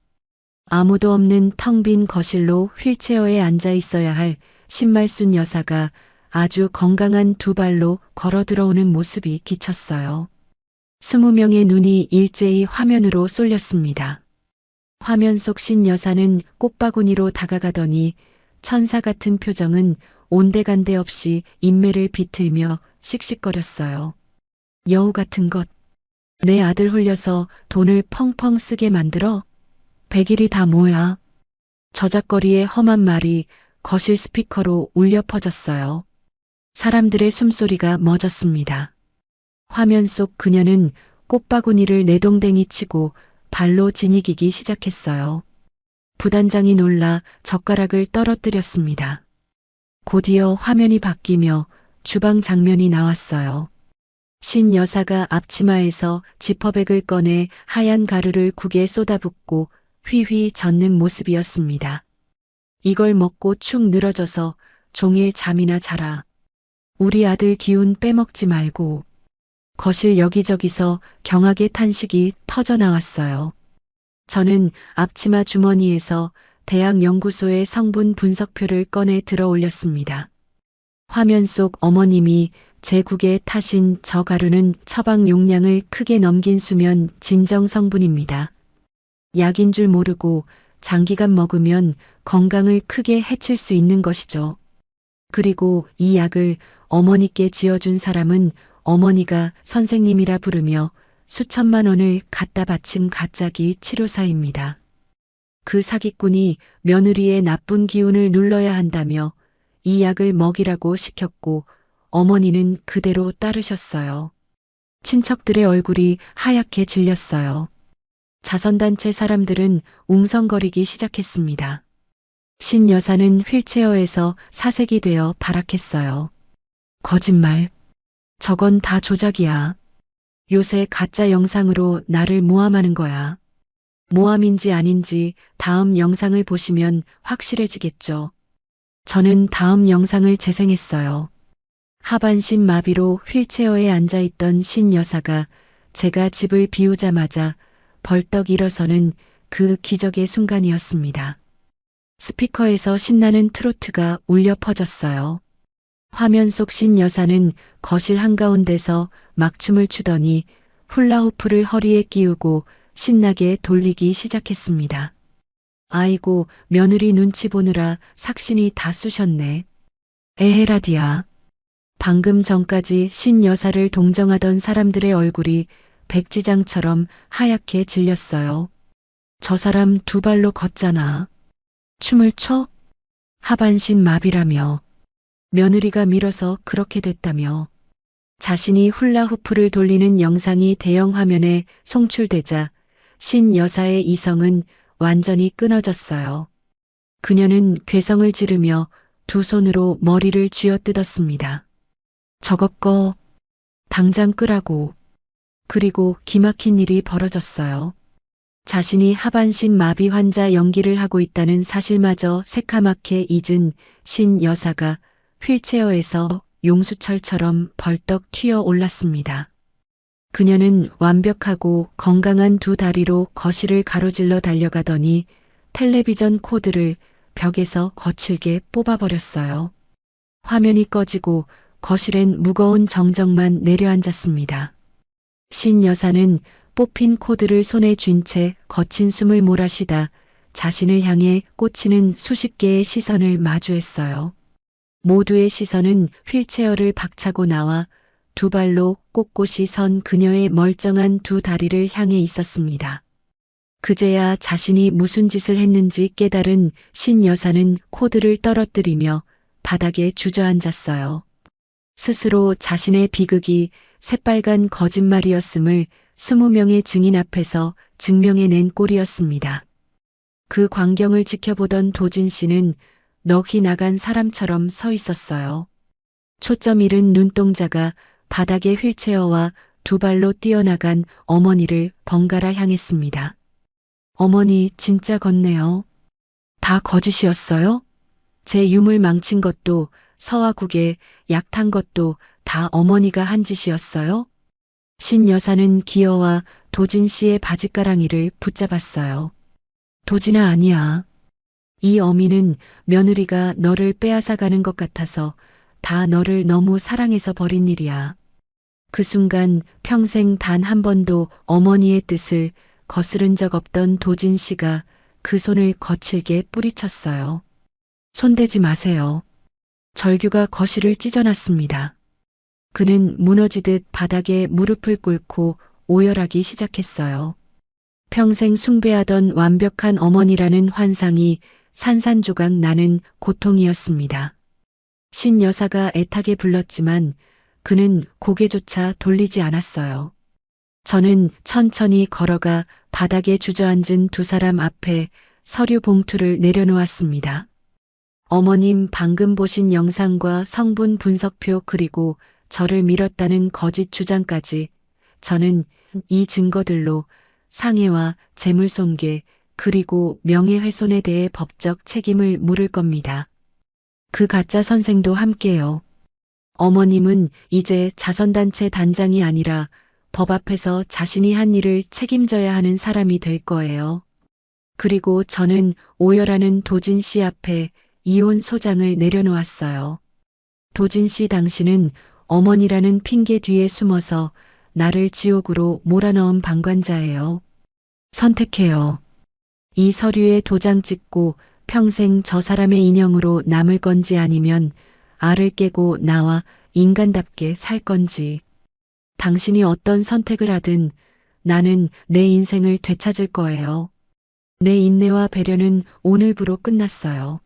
아무도 없는 텅 빈 거실로 휠체어에 앉아 있어야 할 신말순 여사가 아주 건강한 두 발로 걸어 들어오는 모습이 기쳤어요. 20명의 눈이 일제히 화면으로 쏠렸습니다. 화면 속 신 여사는 꽃바구니로 다가가더니 천사 같은 표정은 온데간데 없이 인매를 비틀며 씩씩거렸어요. 여우 같은 것. 내 아들 홀려서 돈을 펑펑 쓰게 만들어? 100일이 다 뭐야? 저작거리의 험한 말이 거실 스피커로 울려 퍼졌어요. 사람들의 숨소리가 멎었습니다. 화면 속 그녀는 꽃바구니를 내동댕이 치고 발로 지니기기 시작했어요. 부단장이 놀라 젓가락을 떨어뜨렸습니다. 곧이어 화면이 바뀌며 주방 장면이 나왔어요. 신 여사가 앞치마에서 지퍼백을 꺼내 하얀 가루를 국에 쏟아붓고 휘휘 젓는 모습이었습니다. 이걸 먹고 축 늘어져서 종일 잠이나 자라. 우리 아들 기운 빼먹지 말고. 거실 여기저기서 경악의 탄식이 터져 나왔어요. 저는 앞치마 주머니에서 대학 연구소의 성분 분석표를 꺼내 들어 올렸습니다. 화면 속 어머님이 제 국에 타신 저 가루는 처방 용량을 크게 넘긴 수면 진정 성분입니다. 약인 줄 모르고 장기간 먹으면 건강을 크게 해칠 수 있는 것이죠. 그리고 이 약을 어머니께 지어준 사람은 어머니가 선생님이라 부르며 수천만 원을 갖다 바친 가짜기 치료사입니다. 그 사기꾼이 며느리의 나쁜 기운을 눌러야 한다며 이 약을 먹이라고 시켰고 어머니는 그대로 따르셨어요. 친척들의 얼굴이 하얗게 질렸어요. 자선단체 사람들은 웅성거리기 시작했습니다. 신 여사는 휠체어에서 사색이 되어 발악했어요. 거짓말. 저건 다 조작이야. 요새 가짜 영상으로 나를 모함하는 거야. 모함인지 아닌지 다음 영상을 보시면 확실해지겠죠. 저는 다음 영상을 재생했어요. 하반신 마비로 휠체어에 앉아있던 신 여사가 제가 집을 비우자마자 벌떡 일어서는 그 기적의 순간이었습니다. 스피커에서 신나는 트로트가 울려 퍼졌어요. 화면 속 신 여사는 거실 한가운데서 막춤을 추더니 훌라후프를 허리에 끼우고 신나게 돌리기 시작했습니다. 아이고, 며느리 눈치 보느라 삭신이 다 쑤셨네. 에헤라디야. 방금 전까지 신 여사를 동정하던 사람들의 얼굴이 백지장처럼 하얗게 질렸어요. 저 사람 두 발로 걷잖아. 춤을 춰? 하반신 마비라며. 며느리가 밀어서 그렇게 됐다며. 자신이 훌라후프를 돌리는 영상이 대형 화면에 송출되자 신 여사의 이성은 완전히 끊어졌어요. 그녀는 괴성을 지르며 두 손으로 머리를 쥐어뜯었습니다. 저것 꺼. 당장 끄라고. 그리고 기막힌 일이 벌어졌어요. 자신이 하반신 마비 환자 연기를 하고 있다는 사실마저 새카맣게 잊은 신 여사가 휠체어에서 용수철처럼 벌떡 튀어 올랐습니다. 그녀는 완벽하고 건강한 두 다리로 거실을 가로질러 달려가더니 텔레비전 코드를 벽에서 거칠게 뽑아버렸어요. 화면이 꺼지고 거실엔 무거운 정적만 내려앉았습니다. 신 여사는 뽑힌 코드를 손에 쥔 채 거친 숨을 몰아쉬다 자신을 향해 꽂히는 수십 개의 시선을 마주했어요. 모두의 시선은 휠체어를 박차고 나와 두 발로 꼿꼿이 선 그녀의 멀쩡한 두 다리를 향해 있었습니다. 그제야 자신이 무슨 짓을 했는지 깨달은 신 여사는 코드를 떨어뜨리며 바닥에 주저앉았어요. 스스로 자신의 비극이 새빨간 거짓말이었음을 20명의 증인 앞에서 증명해낸 꼴이었습니다. 그 광경을 지켜보던 도진 씨는 넋이 나간 사람처럼 서 있었어요. 초점 잃은 눈동자가 바닥의 휠체어와 두 발로 뛰어나간 어머니를 번갈아 향했습니다. 어머니 진짜 걷네요. 다 거짓이었어요? 제 유물 망친 것도 서화국에 약 탄 것도 다 어머니가 한 짓이었어요? 신 여사는 기어와 도진 씨의 바지가랑이를 붙잡았어요. 도진아 아니야. 이 어미는 며느리가 너를 빼앗아가는 것 같아서 다 너를 너무 사랑해서 벌인 일이야. 그 순간 평생 단 한 번도 어머니의 뜻을 거스른 적 없던 도진 씨가 그 손을 거칠게 뿌리쳤어요. 손대지 마세요. 절규가 거실을 찢어놨습니다. 그는 무너지듯 바닥에 무릎을 꿇고 오열하기 시작했어요. 평생 숭배하던 완벽한 어머니라는 환상이 산산조각 나는 고통이었습니다. 신 여사가 애타게 불렀지만 그는 고개조차 돌리지 않았어요. 저는 천천히 걸어가 바닥에 주저앉은 두 사람 앞에 서류 봉투를 내려놓았습니다. 어머님 방금 보신 영상과 성분 분석표 그리고 저를 밀었다는 거짓 주장까지 저는 이 증거들로 상해와 재물손괴, 그리고 명예훼손에 대해 법적 책임을 물을 겁니다. 그 가짜 선생도 함께요. 어머님은 이제 자선단체 단장이 아니라 법 앞에서 자신이 한 일을 책임져야 하는 사람이 될 거예요. 그리고 저는 오열하는 도진 씨 앞에 이혼 소장을 내려놓았어요. 도진 씨, 당신은 어머니라는 핑계 뒤에 숨어서 나를 지옥으로 몰아넣은 방관자예요. 선택해요. 이 서류에 도장 찍고 평생 저 사람의 인형으로 남을 건지, 아니면 알을 깨고 나와 인간답게 살 건지. 당신이 어떤 선택을 하든 나는 내 인생을 되찾을 거예요. 내 인내와 배려는 오늘부로 끝났어요.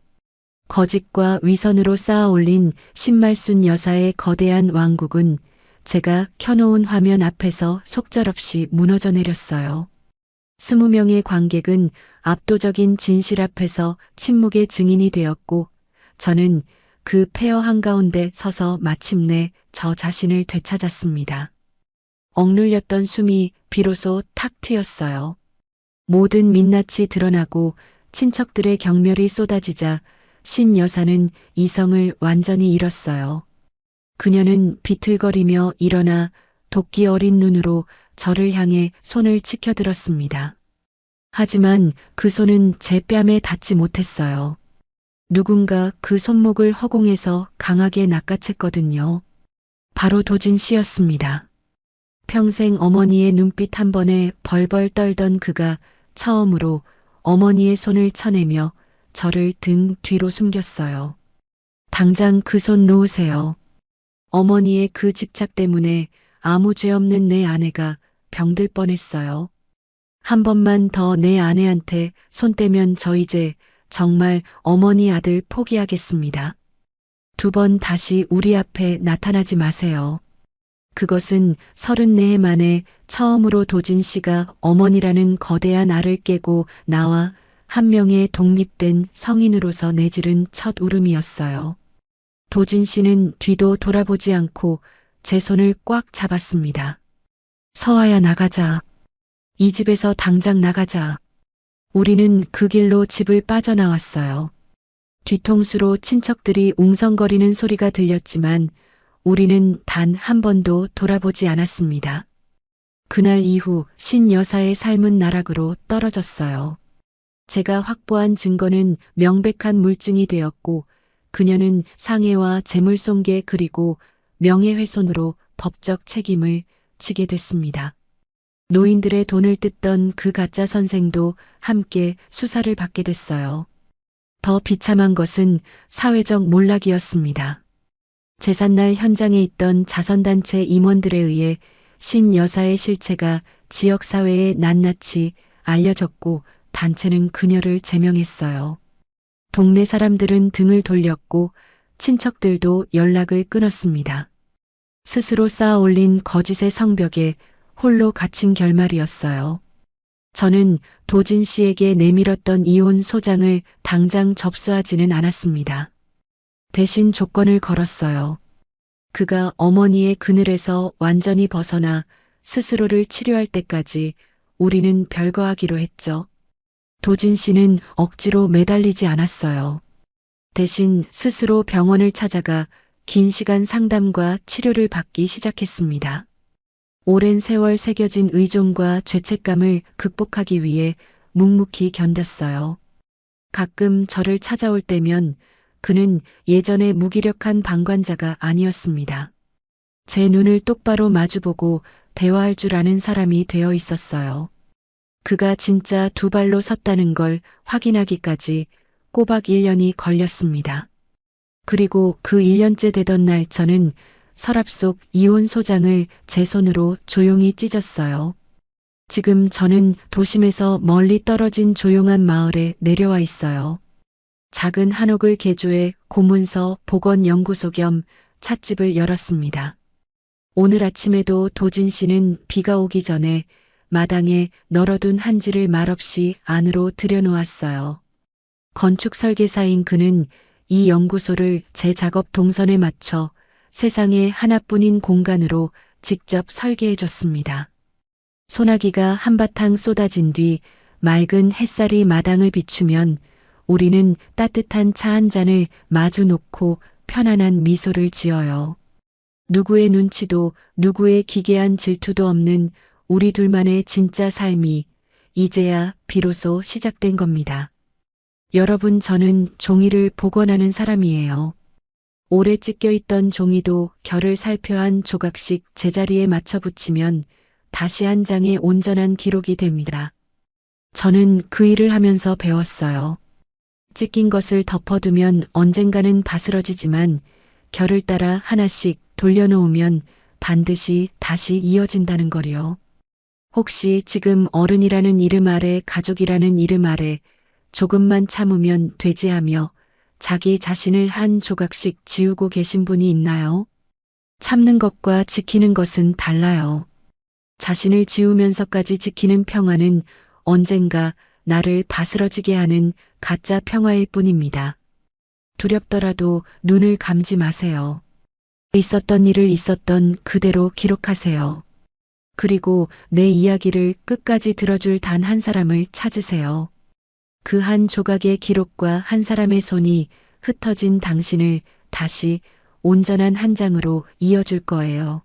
거짓과 위선으로 쌓아 올린 신말순 여사의 거대한 왕국은 제가 켜놓은 화면 앞에서 속절없이 무너져 내렸어요. 20명의 관객은 압도적인 진실 앞에서 침묵의 증인이 되었고, 저는 그 폐허 한가운데 서서 마침내 저 자신을 되찾았습니다. 억눌렸던 숨이 비로소 탁 트였어요. 모든 민낯이 드러나고 친척들의 경멸이 쏟아지자 신 여사는 이성을 완전히 잃었어요. 그녀는 비틀거리며 일어나 도끼 어린 눈으로 저를 향해 손을 치켜들었습니다. 하지만 그 손은 제 뺨에 닿지 못했어요. 누군가 그 손목을 허공에서 강하게 낚아챘거든요. 바로 도진 씨였습니다. 평생 어머니의 눈빛 한 번에 벌벌 떨던 그가 처음으로 어머니의 손을 쳐내며 저를 등 뒤로 숨겼어요. 당장 그 손 놓으세요. 어머니의 그 집착 때문에 아무 죄 없는 내 아내가 병들 뻔했어요. 한 번만 더 내 아내한테 손 떼면 저 이제 정말 어머니 아들 포기하겠습니다. 2번 다시 우리 앞에 나타나지 마세요. 그것은 34해 만에 처음으로 도진 씨가 어머니라는 거대한 알을 깨고 나와 한 명의 독립된 성인으로서 내지른 첫 울음이었어요. 도진 씨는 뒤도 돌아보지 않고 제 손을 꽉 잡았습니다. 서아야, 나가자. 이 집에서 당장 나가자. 우리는 그 길로 집을 빠져나왔어요. 뒤통수로 친척들이 웅성거리는 소리가 들렸지만 우리는 단 한 번도 돌아보지 않았습니다. 그날 이후 신 여사의 삶은 나락으로 떨어졌어요. 제가 확보한 증거는 명백한 물증이 되었고, 그녀는 상해와 재물손괴 그리고 명예훼손으로 법적 책임을 지게 됐습니다. 노인들의 돈을 뜯던 그 가짜 선생도 함께 수사를 받게 됐어요. 더 비참한 것은 사회적 몰락이었습니다. 제삿날 현장에 있던 자선단체 임원들에 의해 신 여사의 실체가 지역사회에 낱낱이 알려졌고, 단체는 그녀를 제명했어요. 동네 사람들은 등을 돌렸고 친척들도 연락을 끊었습니다. 스스로 쌓아 올린 거짓의 성벽에 홀로 갇힌 결말이었어요. 저는 도진 씨에게 내밀었던 이혼 소장을 당장 접수하지는 않았습니다. 대신 조건을 걸었어요. 그가 어머니의 그늘에서 완전히 벗어나 스스로를 치료할 때까지 우리는 별거하기로 했죠. 도진 씨는 억지로 매달리지 않았어요. 대신 스스로 병원을 찾아가 긴 시간 상담과 치료를 받기 시작했습니다. 오랜 세월 새겨진 의존과 죄책감을 극복하기 위해 묵묵히 견뎠어요. 가끔 저를 찾아올 때면 그는 예전의 무기력한 방관자가 아니었습니다. 제 눈을 똑바로 마주보고 대화할 줄 아는 사람이 되어 있었어요. 그가 진짜 2발로 섰다는 걸 확인하기까지 꼬박 1년이 걸렸습니다. 그리고 그 1년째 되던 날 저는 서랍 속 이혼 소장을 제 손으로 조용히 찢었어요. 지금 저는 도심에서 멀리 떨어진 조용한 마을에 내려와 있어요. 작은 한옥을 개조해 고문서 복원연구소 겸 찻집을 열었습니다. 오늘 아침에도 도진 씨는 비가 오기 전에 마당에 널어둔 한지를 말없이 안으로 들여놓았어요. 건축 설계사인 그는 이 연구소를 제 작업 동선에 맞춰 세상에 하나뿐인 공간으로 직접 설계해줬습니다. 소나기가 한바탕 쏟아진 뒤 맑은 햇살이 마당을 비추면 우리는 따뜻한 차 한 잔을 마주 놓고 편안한 미소를 지어요. 누구의 눈치도 누구의 기괴한 질투도 없는 우리 둘만의 진짜 삶이 이제야 비로소 시작된 겁니다. 여러분, 저는 종이를 복원하는 사람이에요. 오래 찢겨 있던 종이도 결을 살펴 한 조각씩 제자리에 맞춰 붙이면 다시 한 장의 온전한 기록이 됩니다. 저는 그 일을 하면서 배웠어요. 찢긴 것을 덮어두면 언젠가는 바스러지지만 결을 따라 하나씩 돌려놓으면 반드시 다시 이어진다는 거리요. 혹시 지금 어른이라는 이름 아래, 가족이라는 이름 아래 조금만 참으면 되지 하며 자기 자신을 한 조각씩 지우고 계신 분이 있나요? 참는 것과 지키는 것은 달라요. 자신을 지우면서까지 지키는 평화는 언젠가 나를 바스러지게 하는 가짜 평화일 뿐입니다. 두렵더라도 눈을 감지 마세요. 있었던 일을 있었던 그대로 기록하세요. 그리고 내 이야기를 끝까지 들어줄 단 한 사람을 찾으세요. 그 한 조각의 기록과 한 사람의 손이 흩어진 당신을 다시 온전한 한 장으로 이어줄 거예요.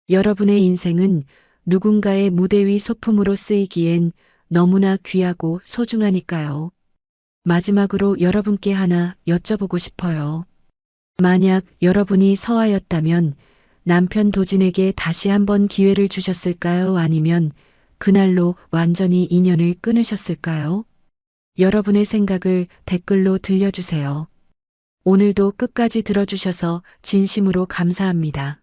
여러분의 인생은 누군가의 무대 위 소품으로 쓰이기엔 너무나 귀하고 소중하니까요. 마지막으로 여러분께 하나 여쭤보고 싶어요. 만약 여러분이 서하였다면 남편 도진에게 다시 한번 기회를 주셨을까요? 아니면 그날로 완전히 인연을 끊으셨을까요? 여러분의 생각을 댓글로 들려주세요. 오늘도 끝까지 들어주셔서 진심으로 감사합니다.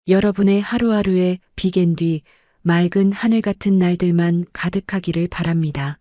여러분의 하루하루에 비겐 뒤 맑은 하늘 같은 날들만 가득하기를 바랍니다.